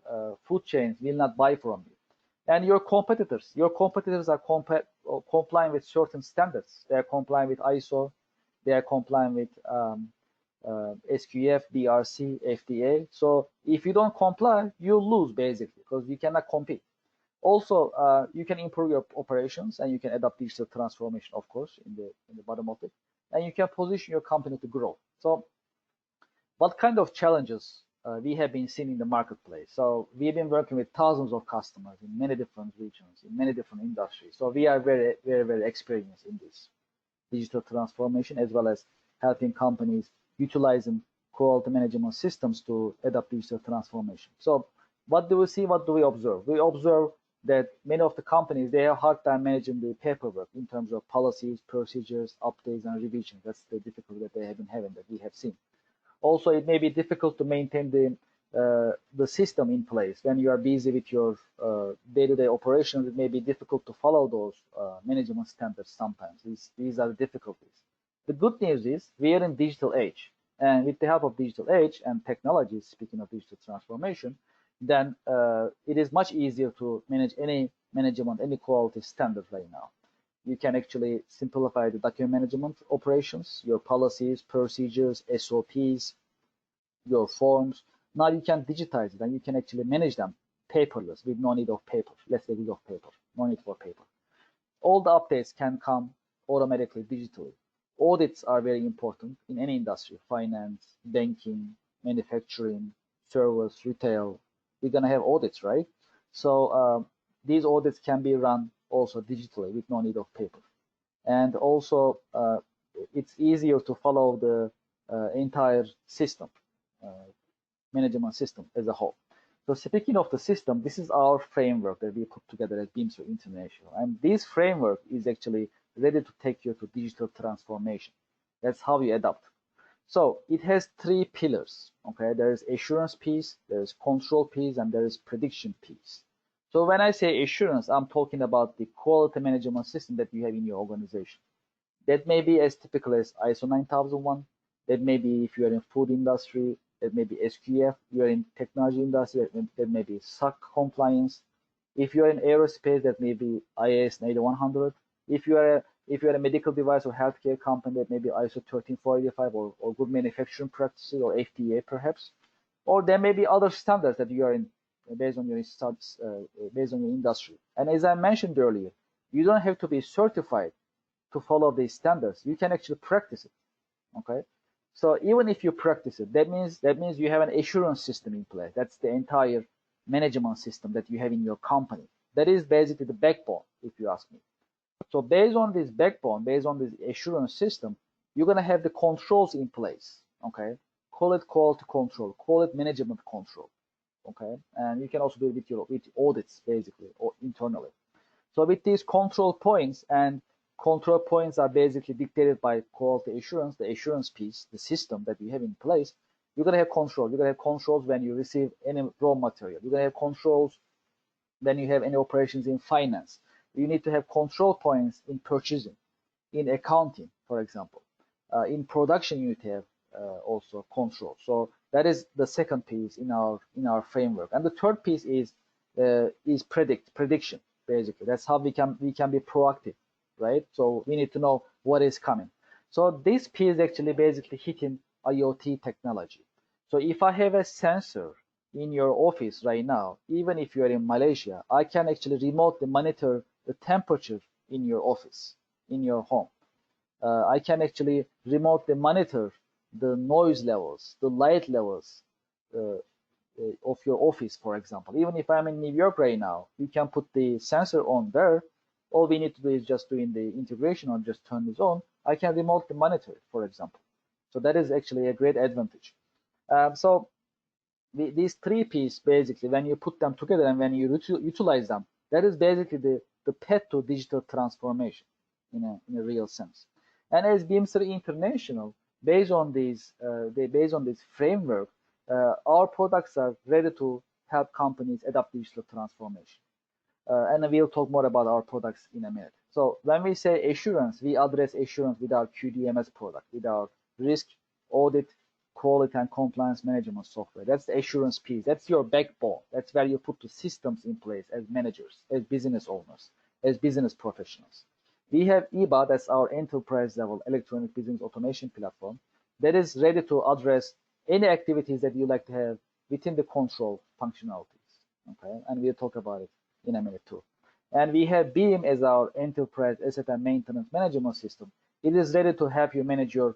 Speaker 2: food chains will not buy from you. And your competitors are complying with certain standards. They are complying with ISO, they are complying with SQF, BRC, FDA. So if you don't comply, you lose basically because you cannot compete. Also, you can improve your operations and you can adopt digital transformation, of course, in the bottom of it, and you can position your company to grow. So, what kind of challenges we have been seeing in the marketplace? So we've been working with thousands of customers in many different regions, in many different industries. So we are very, very, very experienced in this digital transformation, as well as helping companies utilizing quality management systems to adopt digital transformation. So what do we see? What do we observe? We observe that many of the companies, they have a hard time managing the paperwork in terms of policies, procedures, updates, and revisions. That's the difficulty that they have been having, that we have seen. Also, it may be difficult to maintain the system in place. When you are busy with your day-to-day operations, it may be difficult to follow those management standards sometimes. These are the difficulties. The good news is we are in digital age. And with the help of digital age and technology, speaking of digital transformation, then it is much easier to manage any management, any quality standard right now. You can actually simplify the document management operations, your policies, procedures, SOPs, your forms. Now you can digitize it and you can actually manage them paperless with no need of paper. Let's say of paper, no need for paper. All the updates can come automatically digitally. Audits are very important in any industry: finance, banking, manufacturing, service, retail. We're going to have audits, right? So these audits can be run also digitally with no need of paper. And also, it's easier to follow the entire system, management system as a whole. So speaking of the system, this is our framework that we put together at Bimser International. And this framework is actually ready to take you to digital transformation. That's how we adapt. So it has three pillars. Okay, there is assurance piece, there is control piece, and there is prediction piece. So when I say assurance, I'm talking about the quality management system that you have in your organization. That may be as typical as ISO 9001. That may be if you are in food industry. That may be SQF. You are in technology industry. That may be SOC compliance. If you are in aerospace, that may be IAS 9100. If you are a medical device or healthcare company, that may be ISO 13485 or good manufacturing practices or FDA perhaps. Or there may be other standards that you are in based on your industry. And as I mentioned earlier, you don't have to be certified to follow these standards. You can actually practice it. Okay, so even if you practice it, that means you have an assurance system in place. That's the entire management system that you have in your company. That is basically the backbone, if you ask me. So based on this backbone, based on this assurance system, you're gonna have the controls in place. Okay, call it quality control, call it management control. Okay, and you can also do it with audits basically or internally. So with these control points, and control points are basically dictated by quality assurance, the assurance piece, the system that you have in place. You're gonna have control. You're gonna have controls when you receive any raw material. You're gonna have controls when you have any operations in finance. You need to have control points in purchasing, in accounting, for example. In production, you need to have also control. So that is the second piece in our framework. And the third piece is prediction. Basically, that's how we can be proactive, right? So we need to know what is coming. So this piece actually basically hitting IoT technology. So if I have a sensor in your office right now, even if you are in Malaysia, I can actually remotely monitor the temperature in your office, in your home. I can actually remotely monitor the noise levels, the light levels of your office, for example. Even if I'm in New York right now, you can put the sensor on there. All we need to do is just doing the integration or just turn this on. I can remotely monitor it, for example. So that is actually a great advantage. So these three pieces, basically, when you put them together and when you utilize them, that is basically the path to digital transformation in a real sense. And as Bimser International, based on this framework, our products are ready to help companies adopt digital transformation. And we'll talk more about our products in a minute. So when we say assurance, we address assurance with our QDMS product, with our risk, audit, quality, and compliance management software. That's the assurance piece. That's your backbone. That's where you put the systems in place as managers, as business owners, as business professionals. We have Ebuy, that's our enterprise level electronic business automation platform, that is ready to address any activities that you like to have within the control functionalities. Okay, and we'll talk about it in a minute too. And we have Beam as our enterprise asset and maintenance management system. It is ready to help you manage your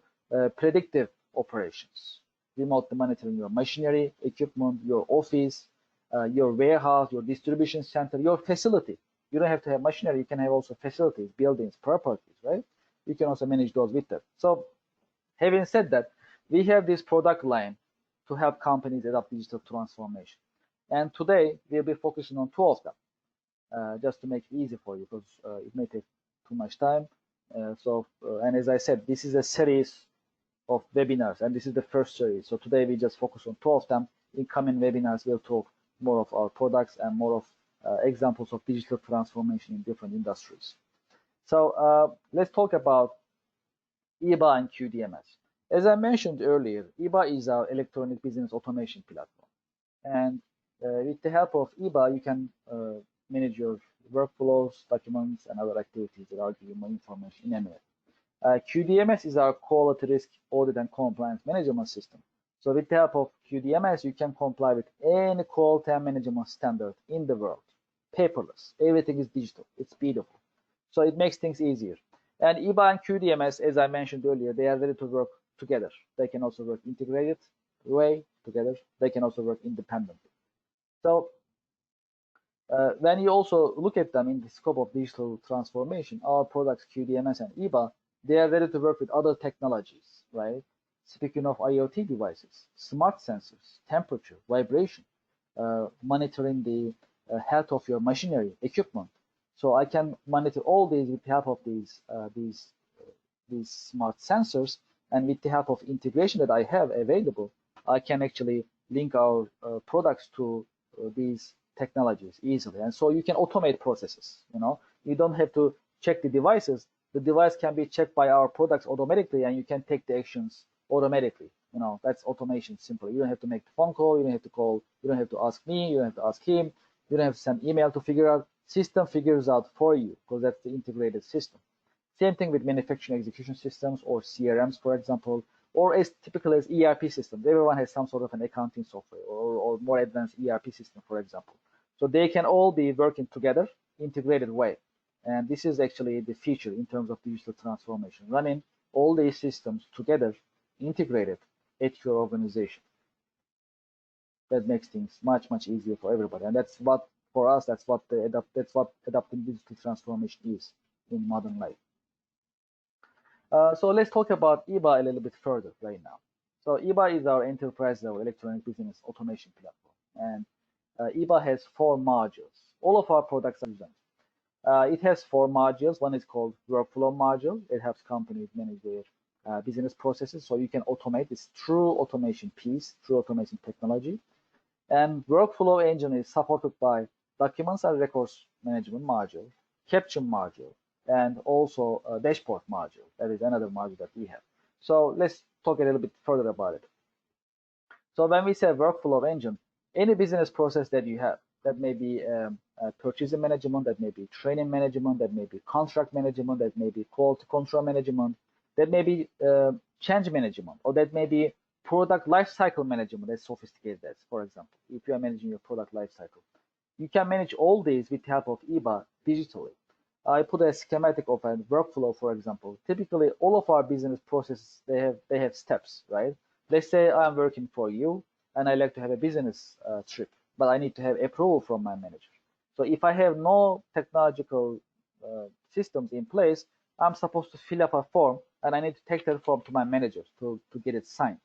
Speaker 2: predictive operations, remotely monitoring your machinery, equipment, your office, your warehouse, your distribution center, your facility. You don't have to have machinery. You can have also facilities, buildings, properties, right? You can also manage those with that. So having said that, we have this product line to help companies adopt digital transformation. And today, we'll be focusing on two of them, just to make it easy for you, because it may take too much time. And as I said, this is a series of webinars, and this is the first series. So today, we just focus on two of them. In coming webinars, we'll talk more of our products and more of examples of digital transformation in different industries. So let's talk about Ebuy and QDMS. As I mentioned earlier, Ebuy is our electronic business automation platform. And with the help of Ebuy, you can manage your workflows, documents, and other activities that I'll give you more information in a minute. QDMS is our quality risk audit and compliance management system. So with the help of QDMS, you can comply with any quality and management standard in the world. Paperless. Everything is digital. It's beautiful. So it makes things easier. And Ebuy and QDMS, as I mentioned earlier, they are ready to work together. They can also work integrated way together. They can also work independently. So when you also look at them in the scope of digital transformation, our products QDMS and Ebuy, they are ready to work with other technologies, right? Speaking of IoT devices, smart sensors, temperature, vibration, monitoring the health of your machinery, equipment. So I can monitor all these with the help of these smart sensors, and with the help of integration that I have available, I can actually link our products to these technologies easily. And so you can automate processes. You don't have to check the devices. The device can be checked by our products automatically, and you can take the actions automatically. That's automation simply. You don't have to make the phone call. You don't have to call. You don't have to ask me. You don't have to ask him. You don't have to send email to figure out. System figures out for you, because that's the integrated system. Same thing with manufacturing execution systems or CRMs, for example, or as typical as ERP systems. Everyone has some sort of an accounting software or more advanced ERP system, for example. So they can all be working together, integrated way. And this is actually the feature in terms of digital transformation, running all these systems together, integrated at your organization. That makes things much, much easier for everybody. And that's what, for us, that's what adopting digital transformation is in modern life. So let's talk about Ebuy a little bit further right now. So Ebuy is our enterprise level electronic business automation platform. And Ebuy has 4 modules. All of our products are designed. It has 4 modules. One is called workflow module. It helps companies manage their business processes, so you can automate. This true automation piece, true automation technology. And workflow engine is supported by documents and records management module, caption module, and also a dashboard module. That is another module that we have. So let's talk a little bit further about it. So when we say workflow engine, any business process that you have, that may be purchasing management, that may be training management, that may be contract management, that may be quality control management, that may be change management, or that may be product lifecycle management, as sophisticated as, for example, if you are managing your product lifecycle. You can manage all these with the help of Ebuy digitally. I put a schematic of a workflow, for example. Typically, all of our business processes, they have steps, right? Let's say I'm working for you and I like to have a business trip, but I need to have approval from my manager. So if I have no technological systems in place, I'm supposed to fill up a form and I need to take that form to my manager to get it signed.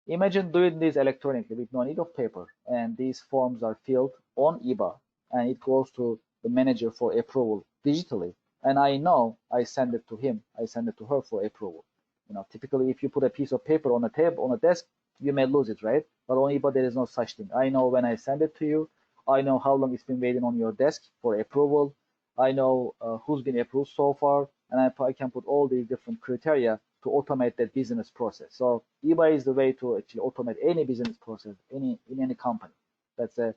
Speaker 2: Imagine doing this electronically with no need of paper, and these forms are filled on Ebuy, and it goes to the manager for approval digitally. And I know I send it to him, I send it to her for approval. Typically, if you put a piece of paper on a table, on a desk, you may lose it, right? But on Ebuy, there is no such thing. I know when I send it to you, I know how long it's been waiting on your desk for approval. I know who's been approved so far, and I can put all these different criteria to automate that business process. So Ebuy is the way to actually automate any business process in any company. That's a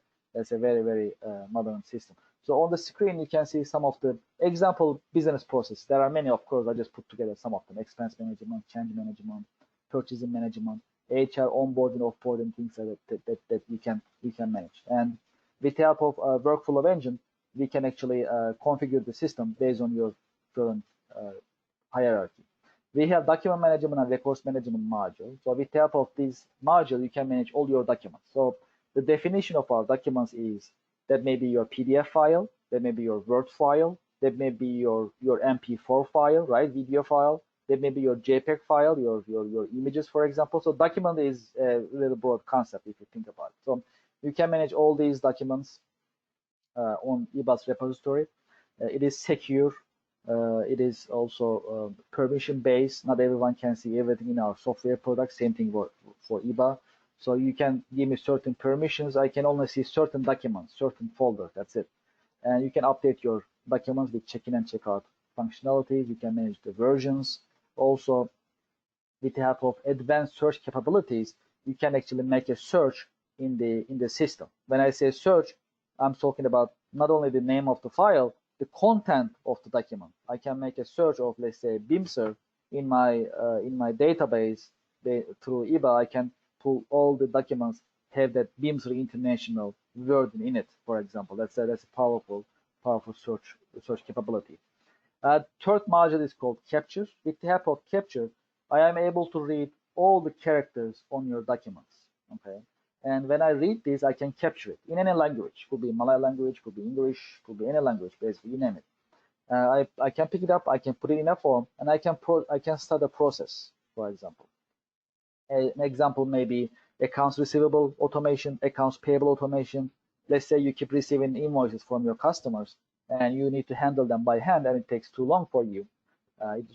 Speaker 2: very modern system. So on the screen you can see some of the example business process. There are many, of course. I just put together some of them: expense management, change management, purchasing management, HR, onboarding, offboarding, things like that we can manage. And with the help of workflow engine, we can actually configure the system based on your current hierarchy. We have document management and records management module. So with the help of this module, you can manage all your documents. So the definition of our documents is that may be your PDF file, that may be your Word file, that may be your MP4 file, right, video file, that may be your JPEG file, your images, for example. So document is a little broad concept if you think about it. So you can manage all these documents on Ebuy's repository. It is secure. It is also permission based. Not everyone can see everything in our software product. Same thing for Ebuy. So you can give me certain permissions. I can only see certain documents, certain folder. That's it. And you can update your documents with check-in and check-out functionalities. You can manage the versions. Also, with the help of advanced search capabilities, you can actually make a search in the system. When I say search, I'm talking about not only the name of the file, the content of the document. I can make a search of, let's say, Bimser in my database through Ebuy. I can pull all the documents have that Bimser International word in it, for example. That's a powerful search capability. Third module is called Capture. With the help of Capture, I am able to read all the characters on your documents. Okay. And when I read this, I can capture it in any language. Could be Malay language, could be English, could be any language, basically, you name it. I can pick it up, I can put it in a form, and I can start a process, for example. An example may be accounts receivable automation, accounts payable automation. Let's say you keep receiving invoices from your customers, and you need to handle them by hand, and it takes too long for you.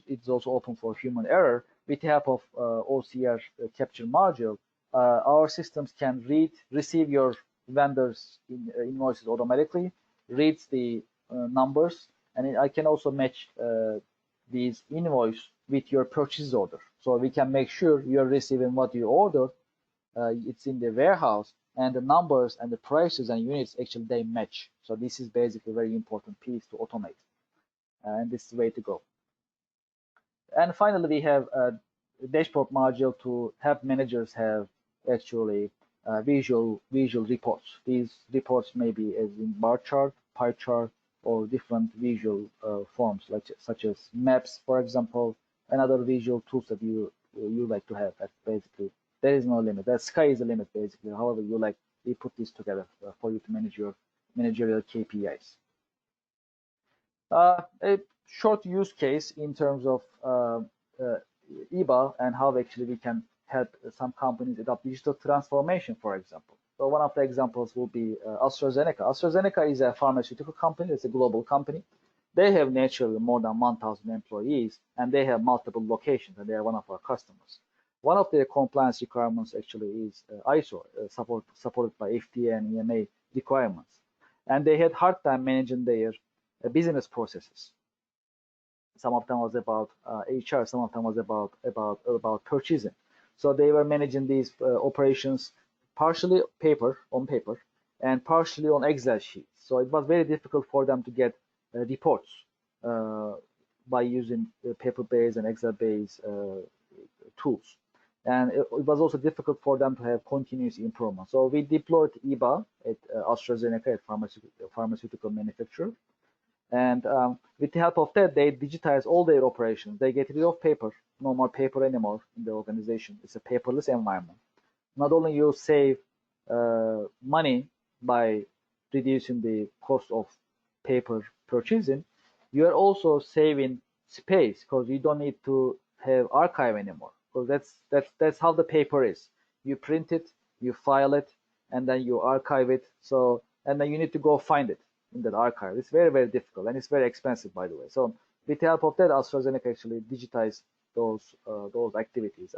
Speaker 2: It's also open for human error. With the help of OCR capture module, our systems can receive your vendors' invoices automatically, reads the numbers, and I can also match these invoice with your purchase order. So we can make sure you're receiving what you ordered, it's in the warehouse, and the numbers and the prices and units actually they match. So this is basically a very important piece to automate, and this is the way to go. And finally, we have a dashboard module to help managers have actually visual reports. These reports may be as in bar chart, pie chart, or different visual forms, such as maps, for example, and other visual tools that you like to have. That basically there is no limit. The sky is the limit, basically. However you like, we put this together for you to manage your managerial KPIs. A short use case in terms of Ebuy and how actually we can help some companies adopt digital transformation, for example. So one of the examples will be AstraZeneca. AstraZeneca is a pharmaceutical company. It's a global company. They have naturally more than 1,000 employees, and they have multiple locations, and they are one of our customers. One of their compliance requirements actually is ISO, supported by FDA and EMA requirements. And they had hard time managing their business processes. some of them was about HR, some of them was about purchasing. So they were managing these operations partially on paper, and partially on Excel sheets. So it was very difficult for them to get reports by using paper-based and Excel-based tools. And it was also difficult for them to have continuous improvement. So we deployed EBA at AstraZeneca, at pharmaceutical manufacturer. And with the help of that, they digitize all their operations. They get rid of paper, no more paper anymore in the organization. It's a paperless environment. Not only you save money by reducing the cost of paper purchasing, you are also saving space because you don't need to have archive anymore. Because that's how the paper is. You print it, you file it, and then you archive it. So and then you need to go find it in that archive. It's very, very difficult, and it's very expensive, by the way. So with the help of that, AstraZeneca actually digitized those activities.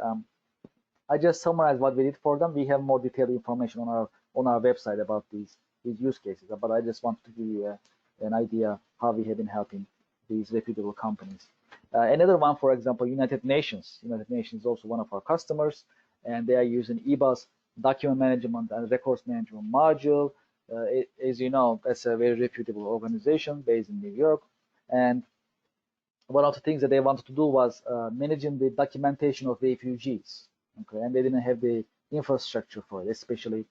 Speaker 2: I just summarized what we did for them. We have more detailed information on our website about these use cases, but I just wanted to give you an idea how we have been helping these reputable companies. Another one, for example, United Nations. United Nations is also one of our customers, and they are using EBA's document management and records management module. As you know, that's a very reputable organization based in New York. And one of the things that they wanted to do was managing the documentation of refugees. Okay, and they didn't have the infrastructure for it, especially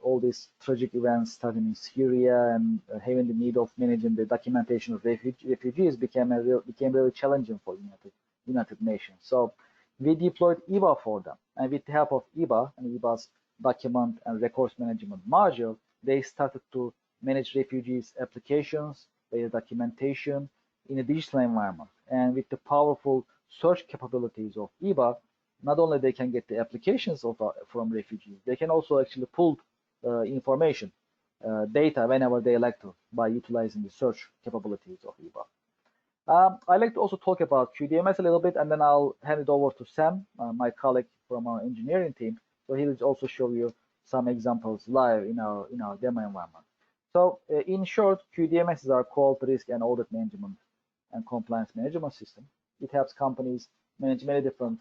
Speaker 2: all these tragic events starting in Syria, and having the need of managing the documentation of refugees became really challenging for United Nations. So we deployed EBA for them, and with the help of EBA and EBA's document and records management module, they started to manage refugees' applications, their documentation in a digital environment. And with the powerful search capabilities of EBA, not only they can get the applications from refugees, they can also actually pull information, data whenever they like to by utilizing the search capabilities of EBA. I'd like to also talk about QDMS a little bit, and then I'll hand it over to Sam, my colleague from our engineering team. So he will also show you some examples live in our demo environment. So in short, QDMS is our quality risk and audit management and compliance management system. It helps companies manage many different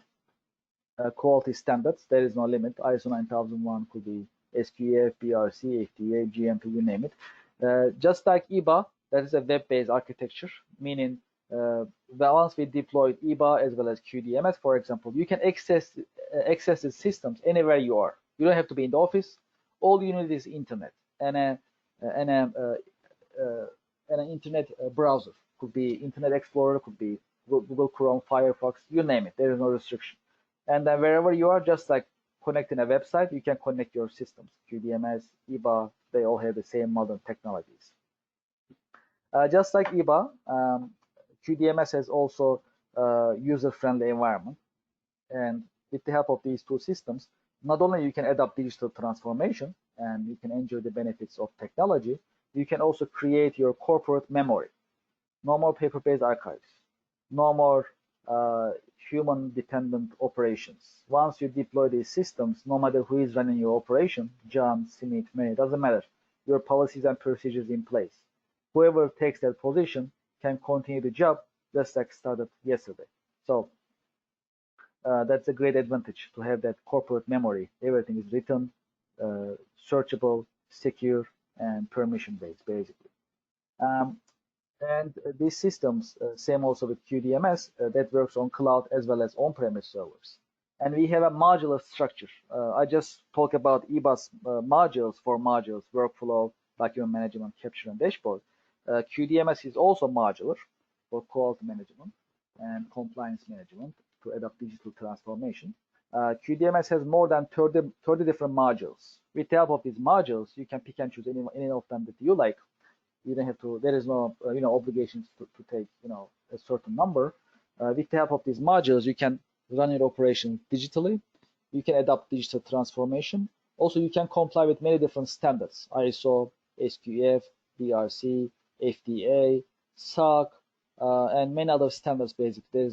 Speaker 2: quality standards. There is no limit. ISO 9001 could be SQF, BRC, FDA, GMP, you name it. Just like EBA, that is a web-based architecture, meaning once we deployed EBA as well as QDMS, for example, you can access the systems anywhere you are. You don't have to be in the office. All you need is internet and an internet browser. Could be Internet Explorer, could be Google Chrome, Firefox, you name it. There is no restriction. And then wherever you are, just like connecting a website, you can connect your systems. QDMS, EBA, they all have the same modern technologies. Just like EBA, QDMS has also user-friendly environment. And with the help of these two systems, not only you can adopt digital transformation and you can enjoy the benefits of technology, you can also create your corporate memory. No more paper-based archives. No more human-dependent operations. Once you deploy these systems, no matter who is running your operation, John, Smith, May, it doesn't matter. Your policies and procedures in place. Whoever takes that position can continue the job just like started yesterday. So that's a great advantage to have that corporate memory. Everything is written, searchable, secure, and permission-based, basically. And these systems, same also with QDMS, that works on cloud as well as on-premise servers. And we have a modular structure. I just talked about EBA's modules, workflow, document management, capture, and dashboard. QDMS is also modular for quality management and compliance management to adopt digital transformation. QDMS has more than 30 different modules. With the help of these modules, you can pick and choose any of them that you like. You don't have to. There is no obligations to take a certain number. With the help of these modules, you can run your operation digitally. You can adopt digital transformation. Also, you can comply with many different standards: ISO, SQF, BRC, FDA, SOC, and many other standards. Basically,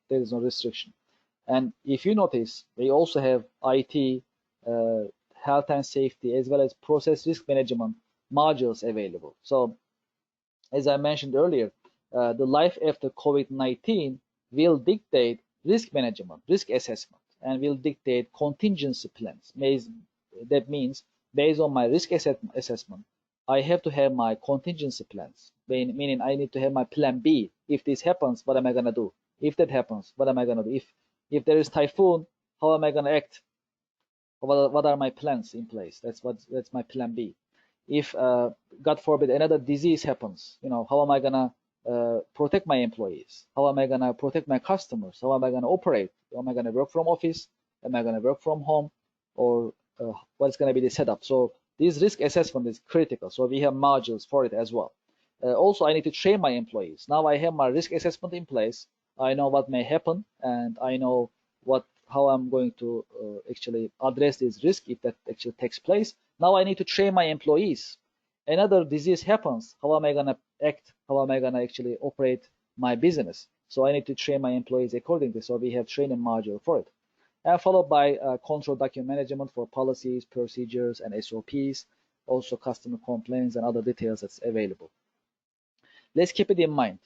Speaker 2: there is no restriction. And if you notice, they also have IT, health and safety, as well as process risk management modules available. So, as I mentioned earlier, the life after COVID-19 will dictate risk management, risk assessment, and will dictate contingency plans. That means based on my risk assessment, I have to have my contingency plans, meaning I need to have my plan B. If this happens, what am I going to do? If that happens, what am I going to do? If there is typhoon, how am I going to act? What are my plans in place? That's my plan B. If God forbid another disease happens, how am I going to protect my employees? How am I going to protect my customers? How am I going to operate? Am I going to work from office? Am I going to work from home? Or what's going to be the setup? So this risk assessment is critical. So we have modules for it as well. Also, I need to train my employees. Now I have my risk assessment in place. I know what may happen, and I know how I'm going to actually address this risk if that actually takes place. Now I need to train my employees. Another disease happens. How am I going to act? How am I going to actually operate my business? So I need to train my employees accordingly. So we have training module for it. And followed by control document management for policies, procedures, and SOPs, also customer complaints and other details that's available. Let's keep it in mind.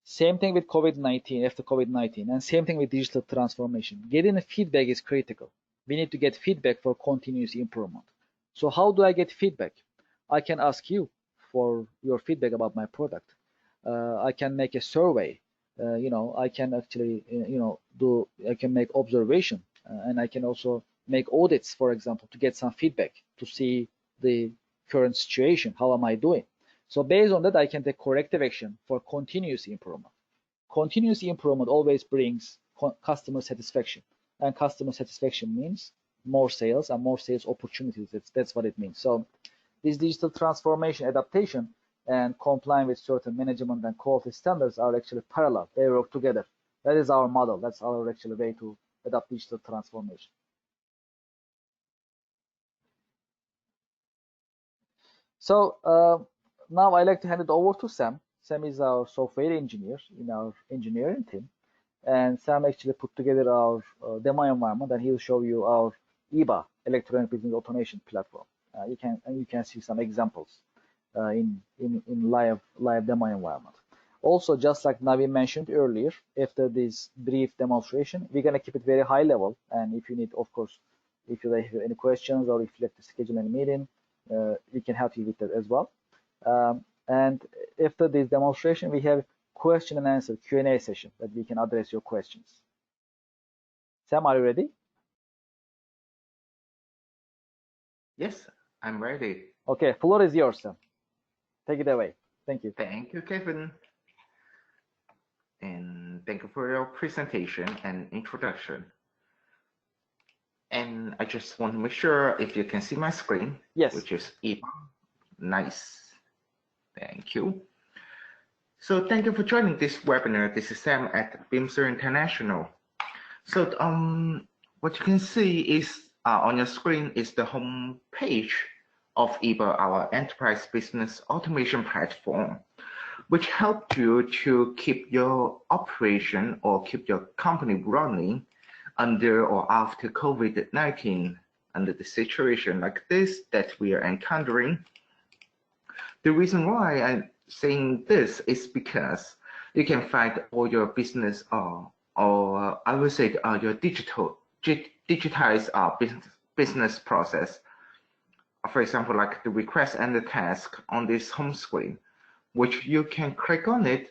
Speaker 2: Same thing with COVID-19, after COVID-19, and same thing with digital transformation. Getting feedback is critical. We need to get feedback for continuous improvement. So how do I get feedback? I can ask you for your feedback about my product. I can make a survey. I can actually, I can make observation, and I can also make audits, for example, to get some feedback to see the current situation. How am I doing? So based on that, I can take corrective action for continuous improvement. Continuous improvement always brings customer satisfaction, and customer satisfaction means more sales and more sales opportunities. That's what it means. So this digital transformation, adaptation, and complying with certain management and quality standards are actually parallel. They work together. That is our model. That's our actual way to adapt digital transformation. So now I'd like to hand it over to Sam. Sam is our software engineer in our engineering team. And Sam actually put together our demo environment, and he'll show you our EBA, Electronic Business Automation platform. You can see some examples in live demo environment. Also, just like Navi mentioned earlier, after this brief demonstration, we're going to keep it very high level. And if you need, of course, if you have any questions or if you have to schedule any meeting, we can help you with that as well. And after this demonstration, we have question and answer Q&A session that we can address your questions. Sam, are you ready?
Speaker 3: Yes, I'm ready.
Speaker 2: Okay, floor is yours, Sam. Take it away. Thank you.
Speaker 3: Thank you, Kevin. And thank you for your presentation and introduction. And I just want to make sure if you can see my screen.
Speaker 2: Yes.
Speaker 3: Which is Ebon. Nice. Thank you. So thank you for joining this webinar. This is Sam at Bimser International. So what you can see is on your screen is the home page of Ebuy, our enterprise business automation platform, which helps you to keep your operation or keep your company running under or after COVID-19, under the situation like this that we are encountering. The reason why I'm saying this is because you can find all your business or I would say your digitized business process. For example, like the request and the task on this home screen, which you can click on it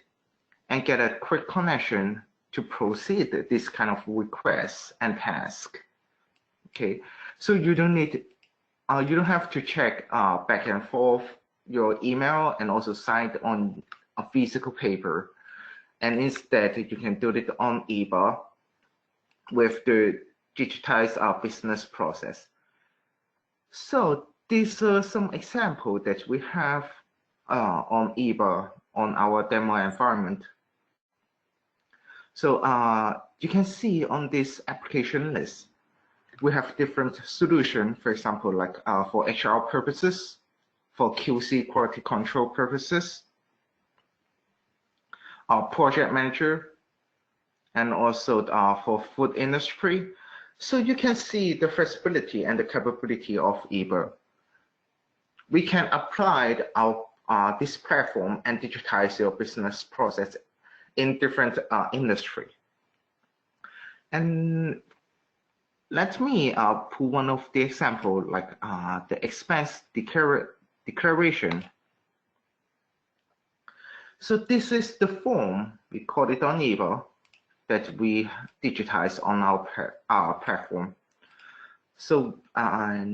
Speaker 3: and get a quick connection to proceed this kind of request and task. Okay, so you don't need, you don't have to check back and forth your email and also sign on a physical paper, and instead you can do it on Ebuy with the digitized business process. So these are some examples that we have on Ebuy on our demo environment. So you can see on this application list, we have different solutions, for example, like for HR purposes, for QC quality control purposes, our project manager, and also for food industry. So you can see the flexibility and the capability of Ebuy. We can apply our this platform and digitize your business process in different industry. And let me pull one of the example, like the expense declaration. So this is the form, we call it on Ebuy, that we digitize on our platform. So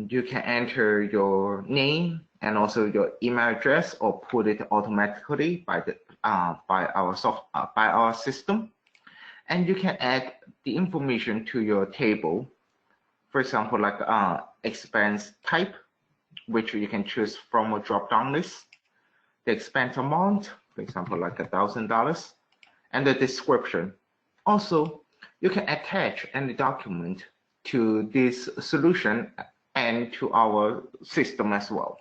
Speaker 3: you can enter your name and also your email address, or put it automatically by our system. And you can add the information to your table. For example, like expense type, which you can choose from a drop-down list. The expense amount, for example, like $1,000, and the description. Also, you can attach any document to this solution and to our system as well.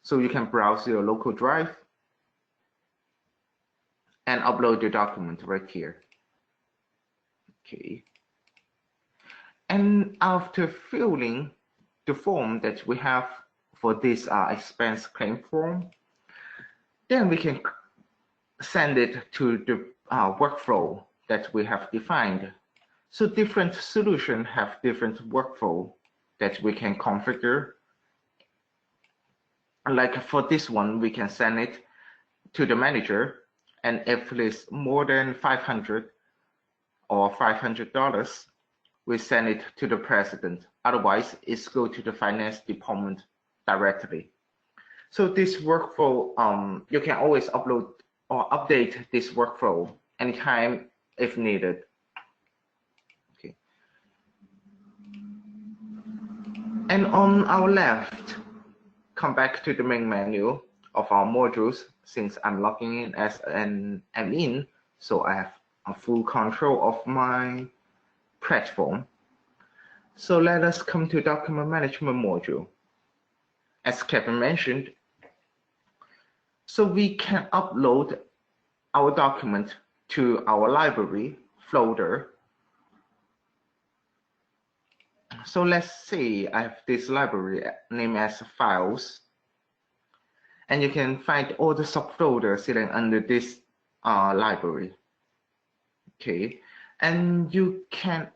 Speaker 3: So you can browse your local drive and upload your document right here. Okay. And after filling the form that we have for this expense claim form, then we can send it to the workflow that we have defined. So different solutions have different workflow that we can configure. Like for this one, we can send it to the manager, and if it is more than $500 or $500, we send it to the president. Otherwise, it's go to the finance department directly. So this workflow, you can always upload or update this workflow anytime if needed. Okay. And on our left, come back to the main menu of our modules. Since I'm logging in as an admin, so I have a full control of my platform. So let us come to document management module. As Kevin mentioned, so we can upload our document to our library folder. So let's say I have this library named as files, and you can find all the subfolders sitting under this library. Okay, and you can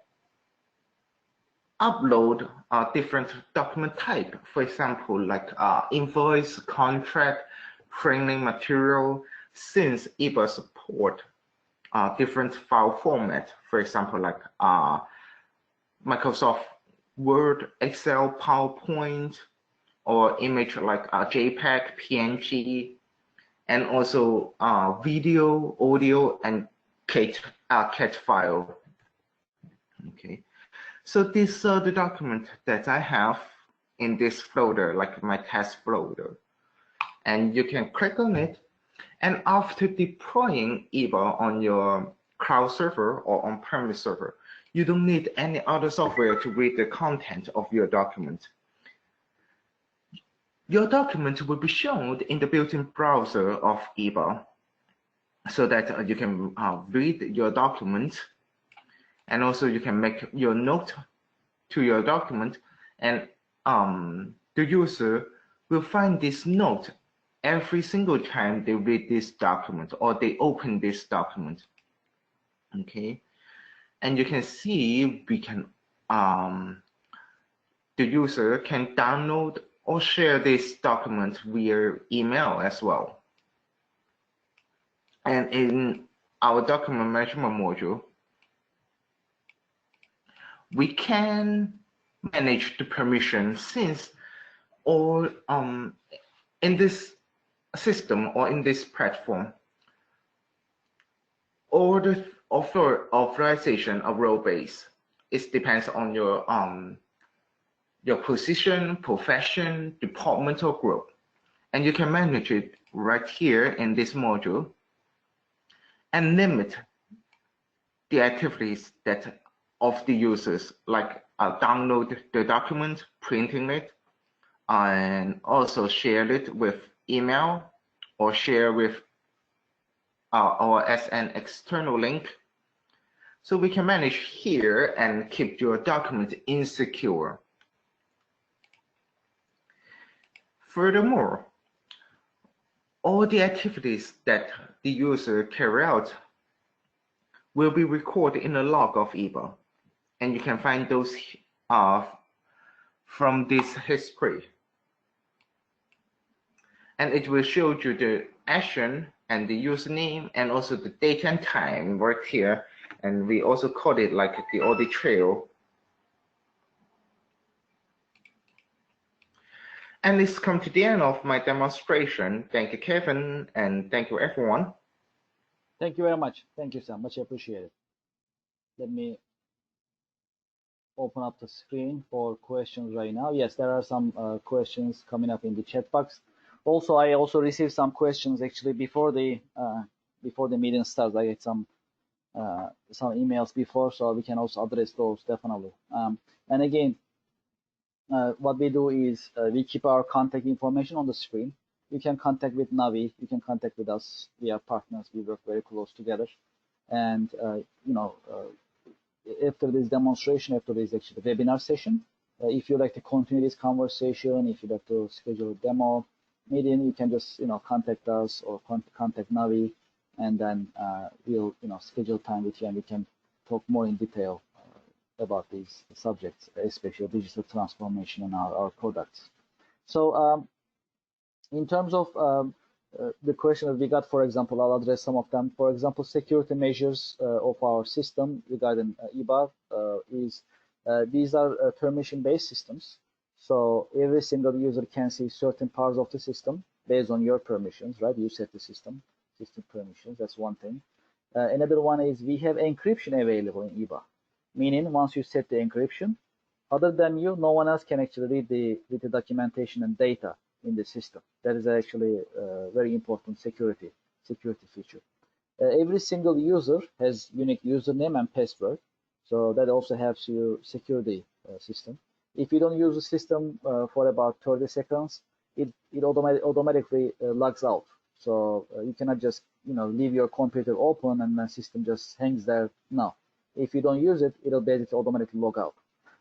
Speaker 3: upload different document type. For example, like invoice, contract, training material. Since Ebuy support different file format, for example, like Microsoft Word, Excel, PowerPoint, or image like JPEG, PNG, and also video, audio, and CAT file. Okay, so these are the documents that I have in this folder, like my test folder. And you can click on it, and after deploying Ebuy on your cloud server or on-premise server, you don't need any other software to read the content of your document. Your document will be shown in the built-in browser of Ebuy, so that you can read your document, and also you can make your note to your document, and the user will find this note every single time they read this document or they open this document. Okay, and you can see we can the user can download or share this document via email as well. And in our document management module, we can manage the permission, since all in this system or in this platform, all the authorization are role-based. It depends on your position, profession, department, or group, and you can manage it right here in this module and limit the activities that of the users, like download the document, printing it, and also share it with email or share with or as an external link. So we can manage here and keep your document insecure. Furthermore, all the activities that the user carry out will be recorded in the log of Ebuy, and you can find those from this history. And it will show you the action and the username and also the date and time worked here. And we also call it like the audit trail. And this comes to the end of my demonstration. Thank you, Kevin, and thank you, everyone.
Speaker 2: Thank you very much. Thank you, Sam. Much appreciated. Let me open up the screen for questions right now. Yes, there are some questions coming up in the chat box. Also, I also received some questions actually before the meeting starts. I get some emails before, so we can also address those definitely. And again, what we do is we keep our contact information on the screen. You can contact with Navi. You can contact with us. We are partners. We work very close together. And after this demonstration, after this actually webinar session, if you'd like to continue this conversation, if you'd like to schedule a demo meeting, you can just contact us or contact Navi, and then we'll schedule time with you and we can talk more in detail about these subjects, especially digital transformation and our products. So in terms of the question that we got, for example, I'll address some of them. For example, security measures of our system regarding Ebuy is these are permission-based systems. So every single user can see certain parts of the system based on your permissions, right? You set the system permissions. That's one thing. Another one is we have encryption available in Ebuy, meaning once you set the encryption, other than you, no one else can actually read the documentation and data in the system. That is actually a very important security feature. Every single user has unique username and password, so that also helps you secure the system. If you don't use the system for about 30 seconds, it automatically logs out. So you cannot just leave your computer open and the system just hangs there. No, if you don't use it, it'll basically automatically log out.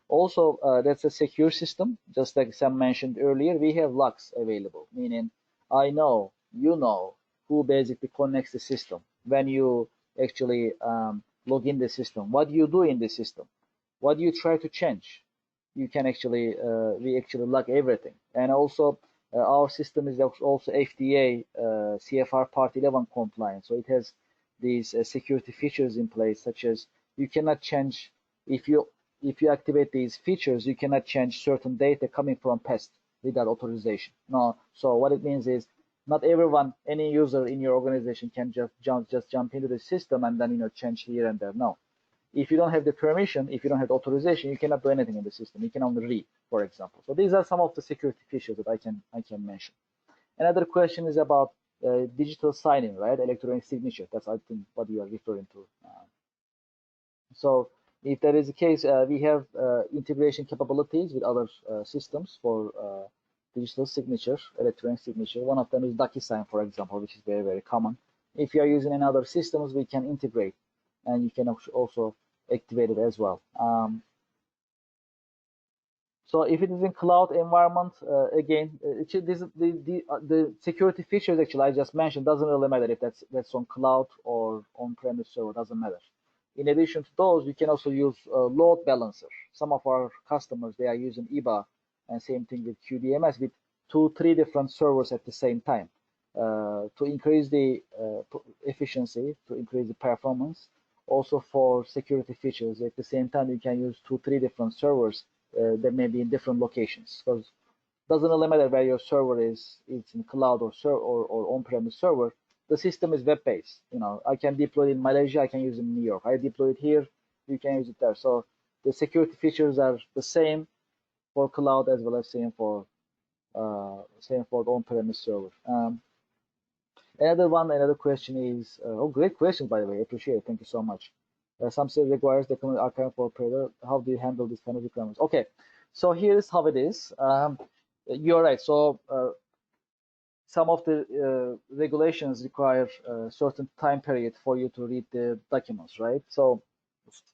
Speaker 2: Also, that's a secure system. Just like Sam mentioned earlier, we have locks available, meaning I know, you know, who basically connects the system. When you actually log in the system, what do you do in the system? What do you try to change? You can actually, we actually log everything. And also, our system is also FDA CFR Part 11 compliant. So it has these security features in place, such as you cannot change, if you activate these features, you cannot change certain data coming from past without authorization. No, so what it means is not everyone, any user in your organization can just jump into the system and then change here and there. No, if you don't have the permission, if you don't have authorization, you cannot do anything in the system. You can only read, for example. So these are some of the security features that I can mention. Another question is about digital signing, right? Electronic signature. That's I think what you are referring to. So if that is the case, we have integration capabilities with other systems for digital signature, electronic signature. One of them is DocuSign, for example, which is very, very common. If you are using in other systems, we can integrate, and you can also activate it as well. So if it is in cloud environment, again, the security features actually I just mentioned doesn't really matter if that's on cloud or on-premise server, doesn't matter. In addition to those, you can also use load balancer. Some of our customers, they are using Ebuy, and same thing with QDMS with 2-3 different servers at the same time to increase the efficiency, to increase the performance. Also for security features, at the same time, you can use 2-3 different servers that may be in different locations. Because it doesn't really matter where your server is, it's in cloud or on-premise server. The system is web-based. I can deploy it in Malaysia, I can use it in New York. I deploy it here, you can use it there. So the security features are the same for cloud as well as same for the on-premise server. Another question is, great question, by the way, I appreciate it, thank you so much. Some say requires the archive for operator. How do you handle this kind of requirements? Okay, so here's how it is. You're right, so some of the regulations require a certain time period for you to read the documents, right? So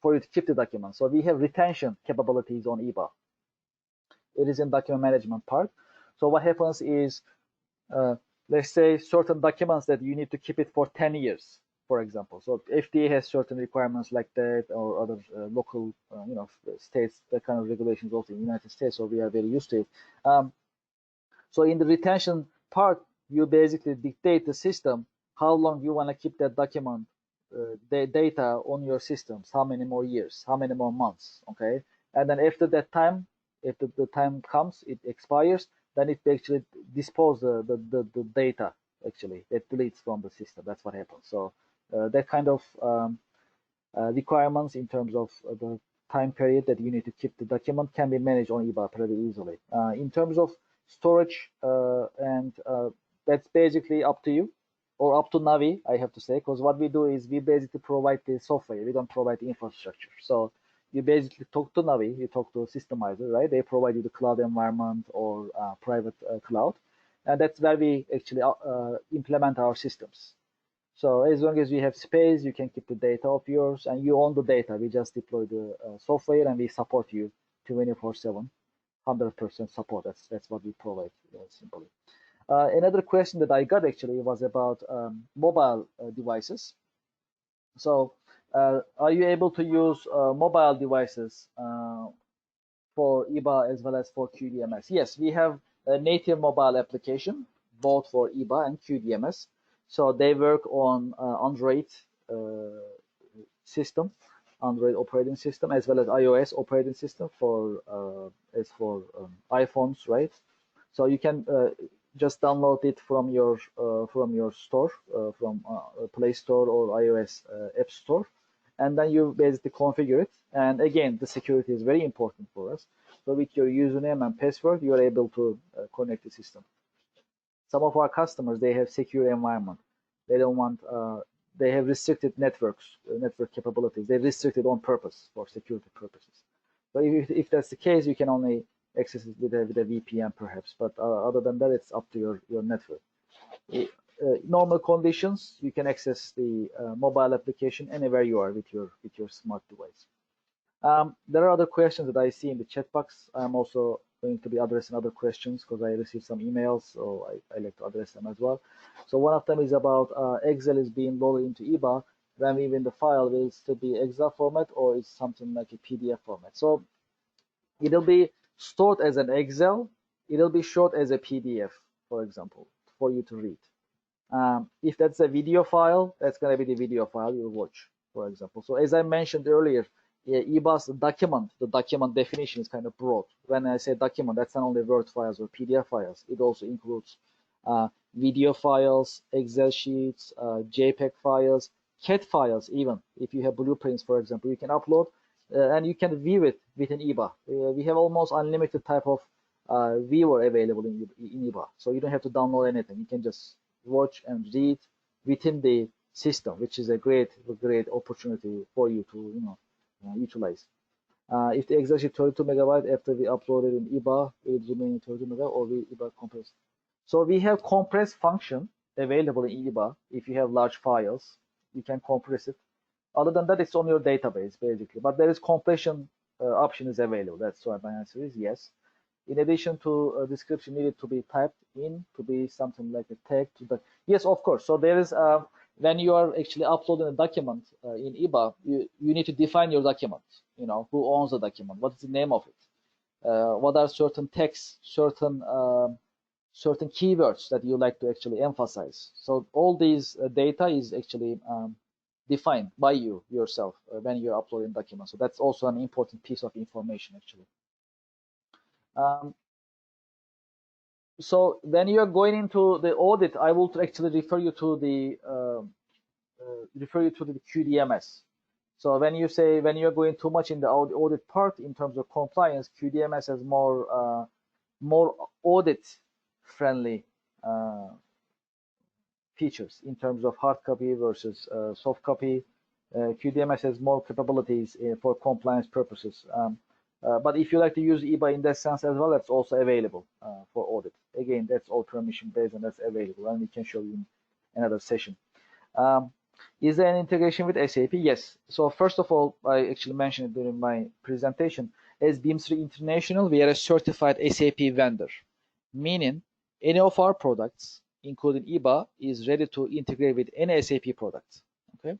Speaker 2: for you to keep the documents. So we have retention capabilities on Ebuy. It is in document management part. So what happens is let's say certain documents that you need to keep it for 10 years, for example. So FDA has certain requirements like that, or other local, states, that kind of regulations also in the United States, so we are very used to it. So in the retention part, you basically dictate the system how long you want to keep that document, the data on your systems, how many more years, how many more months, okay? And then after that time, if the time comes, it expires, then it actually disposes the data, actually, it deletes from the system. That's what happens. So that kind of requirements in terms of the time period that you need to keep the document can be managed on Ebuy pretty easily. In terms of storage, and that's basically up to you, or up to Navi, I have to say, because what we do is we basically provide the software. We don't provide the infrastructure. So you basically talk to Navi, you talk to a systemizer, right? They provide you the cloud environment or private cloud, and that's where we actually implement our systems. So as long as you have space, you can keep the data of yours, and you own the data. We just deploy the software, and we support you 24/7, 100% support. That's what we provide, simply. Another question that I got actually was about mobile devices. So are you able to use mobile devices for Ebuy as well as for QDMS? Yes, we have a native mobile application both for Ebuy and QDMS. So they work on Android system, Android operating system, as well as iOS operating system for iPhones, right? So you can just download it from your store, from Play Store or iOS App Store, and then you basically configure it. And again, the security is very important for us. So with your username and password, you are able to connect the system. Some of our customers, they have secure environment. They don't want, they have restricted network capabilities. They restricted on purpose for security purposes. But if that's the case, you can only access it with a VPN perhaps. But other than that, it's up to your network. Normal conditions, you can access the mobile application anywhere you are with your smart device. There are other questions that I see in the chat box. I'm also going to be addressing other questions because I received some emails, so I like to address them as well. So one of them is about Excel is being loaded into Ebuy. When we win the file, will it still be Excel format or is something like a PDF format? So it'll be stored as an Excel. It'll be short as a PDF, for example, for you to read. If that's a video file, that's going to be the video file you'll watch, for example. So as I mentioned earlier, Ebuy's document, the document definition is kind of broad. When I say document, that's not only Word files or PDF files. It also includes video files, Excel sheets, JPEG files, CAD files even. If you have blueprints, for example, you can upload and you can view it within Ebuy. We have almost unlimited type of viewer available in Ebuy. So you don't have to download anything. You can just watch and read within the system, which is a great opportunity for you to utilize. If the Excel sheet 32 megabyte after we upload it in Ebuy, it will remain 32 megabyte or we Ebuy compress. So we have compress function available in Ebuy. If you have large files, you can compress it. Other than that, it's on your database basically. But there is compression option is available. That's why my answer is yes. In addition to a description needed to be typed in to be something like a tag to the yes, of course. So there is when you are actually uploading a document in Ebuy, you need to define your document. Who owns the document? What is the name of it? What are certain texts, certain keywords that you like to actually emphasize? So all these data is actually defined by you yourself when you're uploading documents. So that's also an important piece of information actually. So when you are going into the audit, I will actually refer you to the QDMS. So when you're going too much in the audit part in terms of compliance, QDMS has more audit friendly features in terms of hard copy versus soft copy. QDMS has more capabilities for compliance purposes. But if you like to use Ebuy in that sense as well, that's also available for audit. Again, that's all permission based and that's available, and we can show you in another session. Is there an integration with SAP? Yes. So first of all, I actually mentioned it during my presentation. As Bimser International, we are a certified SAP vendor, meaning any of our products including Ebuy, is ready to integrate with any SAP product. Okay,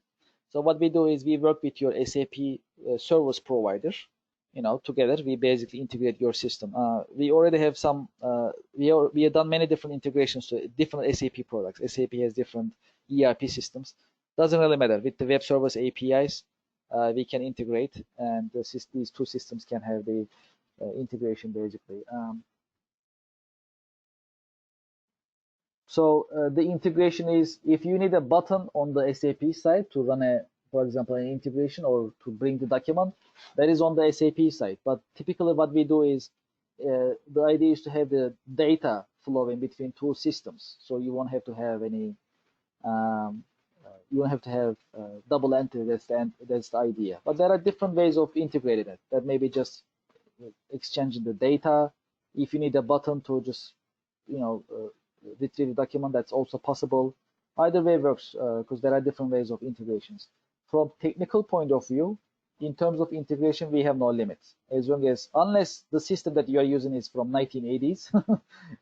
Speaker 2: so what we do is we work with your SAP service provider. Together we basically integrate your system. We already have some. We have done many different integrations to different SAP products. SAP has different ERP systems. Doesn't really matter. With the web service APIs, we can integrate, and these two systems can have the integration basically. So the integration is, if you need a button on the SAP side to run for example, an integration or to bring the document, that is on the SAP side. But typically what we do is, the idea is to have the data flowing between two systems. So you won't have to have any, you won't have to have double entry. That's the idea. But there are different ways of integrating it. That may be just exchanging the data. If you need a button to just, retrieve the document, that's also possible. Either way works, because there are different ways of integrations. From technical point of view, in terms of integration, we have no limits. As long as, unless the system that you are using is from 1980s,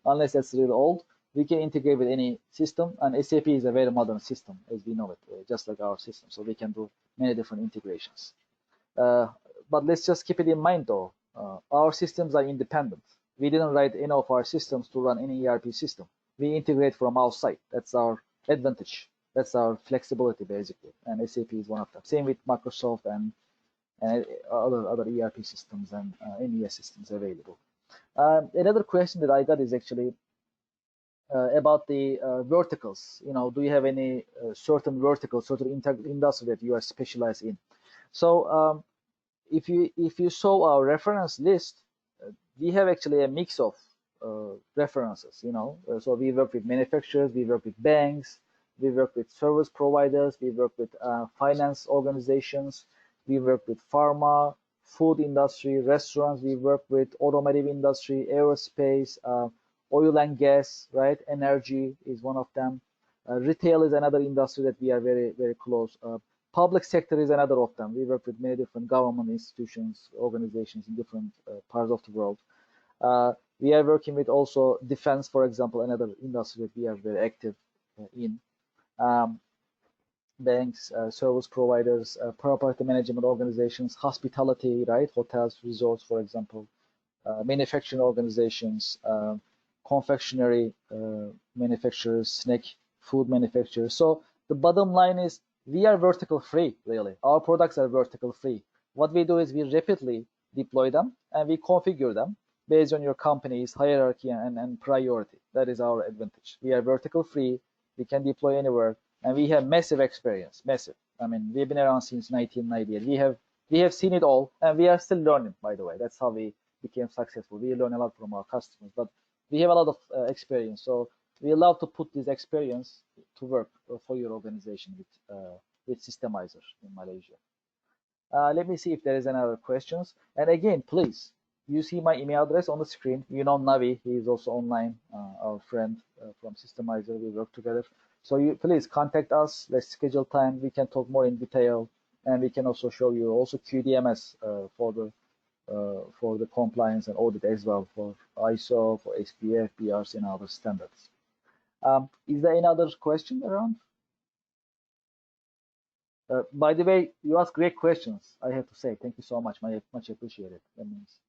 Speaker 2: unless that's really old, we can integrate with any system. And SAP is a very modern system, as we know it, just like our system. So we can do many different integrations. But let's just keep it in mind, though. Our systems are independent. We didn't write any of our systems to run any ERP system. We integrate from outside. That's our advantage. That's our flexibility, basically, and SAP is one of them. Same with Microsoft and other ERP systems and MES systems available. Another question that I got is actually about the verticals. Do you have any certain vertical, certain industry that you are specialized in? So if you saw our reference list, we have actually a mix of references. So we work with manufacturers, we work with banks, we work with service providers, we work with finance organizations, we work with pharma, food industry, restaurants, we work with automotive industry, aerospace, oil and gas, right? Energy is one of them. Retail is another industry that we are very, very close. Public sector is another of them. We work with many different government institutions, organizations in different parts of the world. We are working with also defense, for example, another industry that we are very active in. Banks, service providers, property management organizations, hospitality, right? Hotels, resorts, for example, manufacturing organizations, confectionery manufacturers, snack food manufacturers. So the bottom line is we are vertical free, really. Our products are vertical free. What we do is we rapidly deploy them and we configure them based on your company's hierarchy and priority. That is our advantage. We are vertical free. We can deploy anywhere, and we have massive experience, massive. I mean, we've been around since 1998. We have seen it all, and we are still learning, by the way. That's how we became successful. We learn a lot from our customers, but we have a lot of experience. So we love to put this experience to work for your organization with Systemizer in Malaysia. Let me see if there is another questions. And again, please, you see my email address on the screen. You know Navi, he is also online, our friend from Systemizer. We work together. So you please contact us. Let's schedule time. We can talk more in detail, and we can also show you also QDMS for the compliance and audit as well, for ISO, for SPF, BRC, and other standards. Is there any other question around? By the way, you ask great questions. I have to say thank you so much. Much appreciated. That means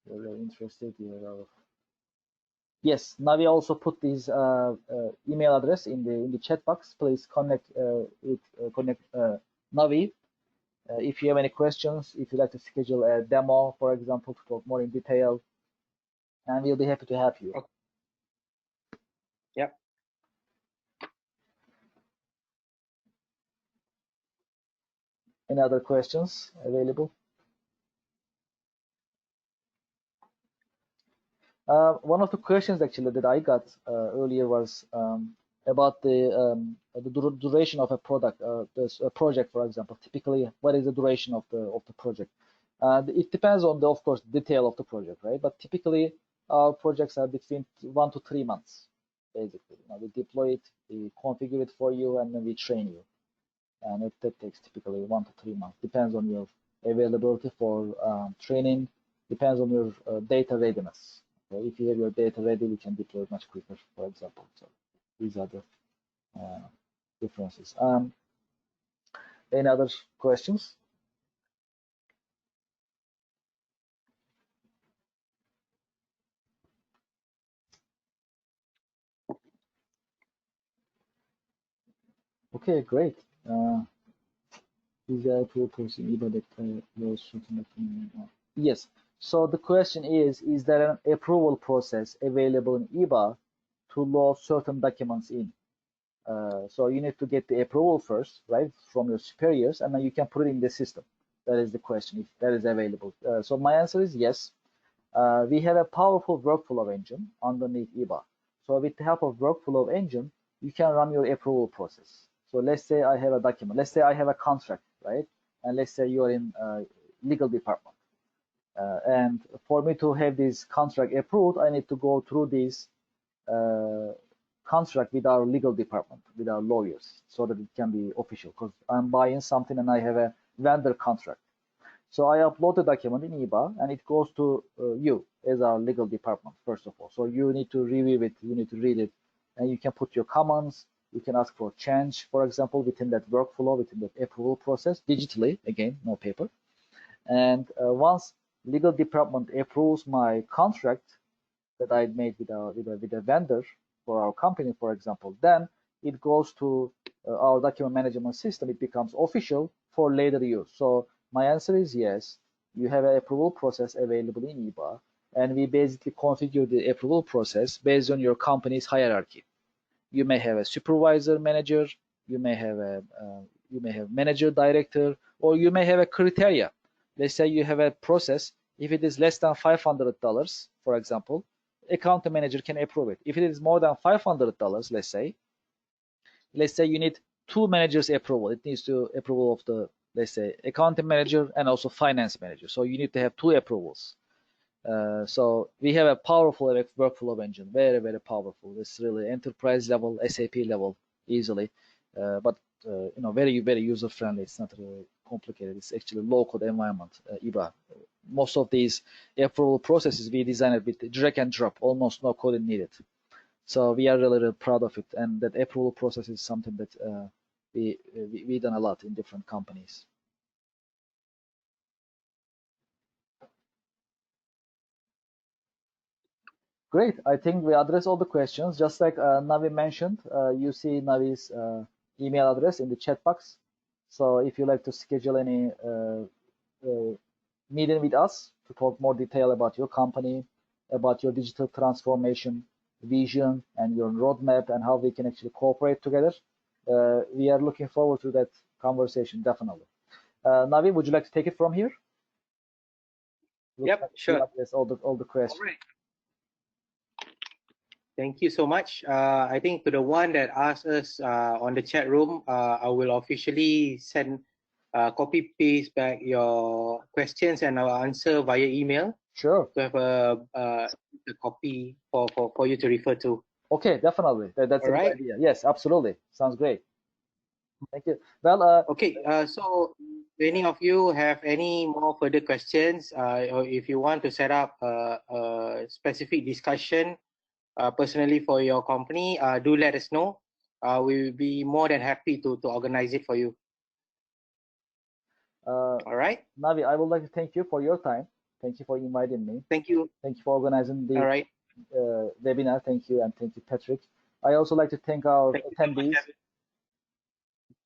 Speaker 2: you're very interested. Yes, Navi also put this email address in the chat box. Please connect Navi if you have any questions. If you'd like to schedule a demo, for example, to talk more in detail, and we'll be happy to help you.
Speaker 1: Okay. Yep.
Speaker 2: Any other questions available? One of the questions actually that I got earlier was about the duration of a product, this project, for example. Typically, what is the duration of the project? It depends on of course, detail of the project, right? But typically, our projects are between 1 to 3 months, basically. We deploy it, we configure it for you, and then we train you. And that takes typically 1 to 3 months. Depends on your availability for training. Depends on your data readiness. If you have your data ready, we can deploy it much quicker, for example. So these are the differences. Any other questions? Okay, great. Yes. So the question is there an approval process available in Ebuy to load certain documents in? So you need to get the approval first, right, from your superiors, and then you can put it in the system. That is the question, if that is available. So my answer is yes. We have a powerful workflow engine underneath Ebuy. So with the help of workflow engine, you can run your approval process. So let's say I have a document. Let's say I have a contract, right? And let's say you're in legal department. And for me to have this contract approved, I need to go through this contract with our legal department, with our lawyers, so that it can be official. Because I'm buying something and I have a vendor contract. So I upload the document in Ebuy, and it goes to you as our legal department, first of all. So you need to review it, you need to read it, and you can put your comments, you can ask for change, for example, within that workflow, within that approval process, digitally, again, no paper. And once legal department approves my contract that I made with a vendor for our company, for example, then it goes to our document management system. It becomes official for later use. So my answer is yes. You have an approval process available in Ebuy, and we basically configure the approval process based on your company's hierarchy. You may have a supervisor manager, you may have manager director, or you may have a criteria. Let's say you have a process. If it is less than $500, for example, account manager can approve it. If it is more than $500, let's say you need two managers approval. It needs to approval of the, let's say, accounting manager and also finance manager. So you need to have two approvals. So we have a powerful workflow engine, very, very powerful. It's really enterprise level, SAP level, easily, but very, very user friendly. It's not really complicated. It's actually low code environment, Ebuy. Most of these approval processes we designed with drag and drop, almost no code needed. So we are really, really proud of it, and that approval process is something that we done a lot in different companies. Great. I think we addressed all the questions. Just like Navi mentioned, you see Navi's email address in the chat box. So if you like to schedule any meeting with us to talk more detail about your company, about your digital transformation vision and your roadmap and how we can actually cooperate together, we are looking forward to that conversation, definitely. Navi, would you like to take it from here?
Speaker 1: Yep, sure.
Speaker 2: Address all the questions.
Speaker 1: All right. Thank you so much. I think to the one that asked us on the chat room, I will officially send copy paste back your questions and I'll answer via email.
Speaker 2: Sure.
Speaker 1: To have a copy for you to refer to.
Speaker 2: Okay, definitely. That's a good idea. Yes, absolutely. Sounds great. Thank you. Well,
Speaker 1: okay. So, any of you have any more further questions, or if you want to set up a specific discussion personally for your company, do let us know. We will be more than happy to organize it for you. All right.
Speaker 2: Navi, I would like to thank you for your time. Thank you for inviting me.
Speaker 1: Thank you.
Speaker 2: Thank you for organizing the
Speaker 1: All right.
Speaker 2: webinar. Thank you, and thank you, Patrick. I also like to thank our attendees.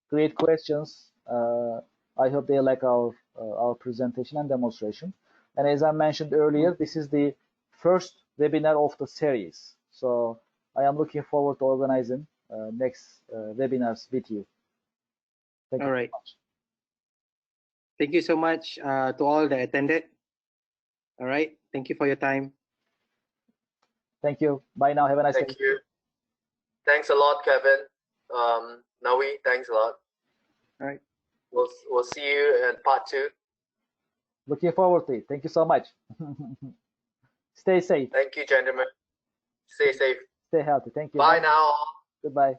Speaker 2: Great questions. I hope they like our presentation and demonstration. And as I mentioned earlier, this is the first webinar of the series. So I am looking forward to organizing next webinars with you. Thank you
Speaker 1: so much. Thank you so much to all that attended. All right. Thank you for your time.
Speaker 2: Thank you. Bye now. Have a nice day.
Speaker 4: Thank you. Thanks a lot, Kevin. Nawi, thanks a lot.
Speaker 1: All right.
Speaker 4: We'll see you in part 2.
Speaker 2: Looking forward to it. Thank you so much. Stay safe.
Speaker 4: Thank you, gentlemen. Stay safe.
Speaker 2: Stay healthy. Thank you.
Speaker 4: Bye now.
Speaker 2: Goodbye.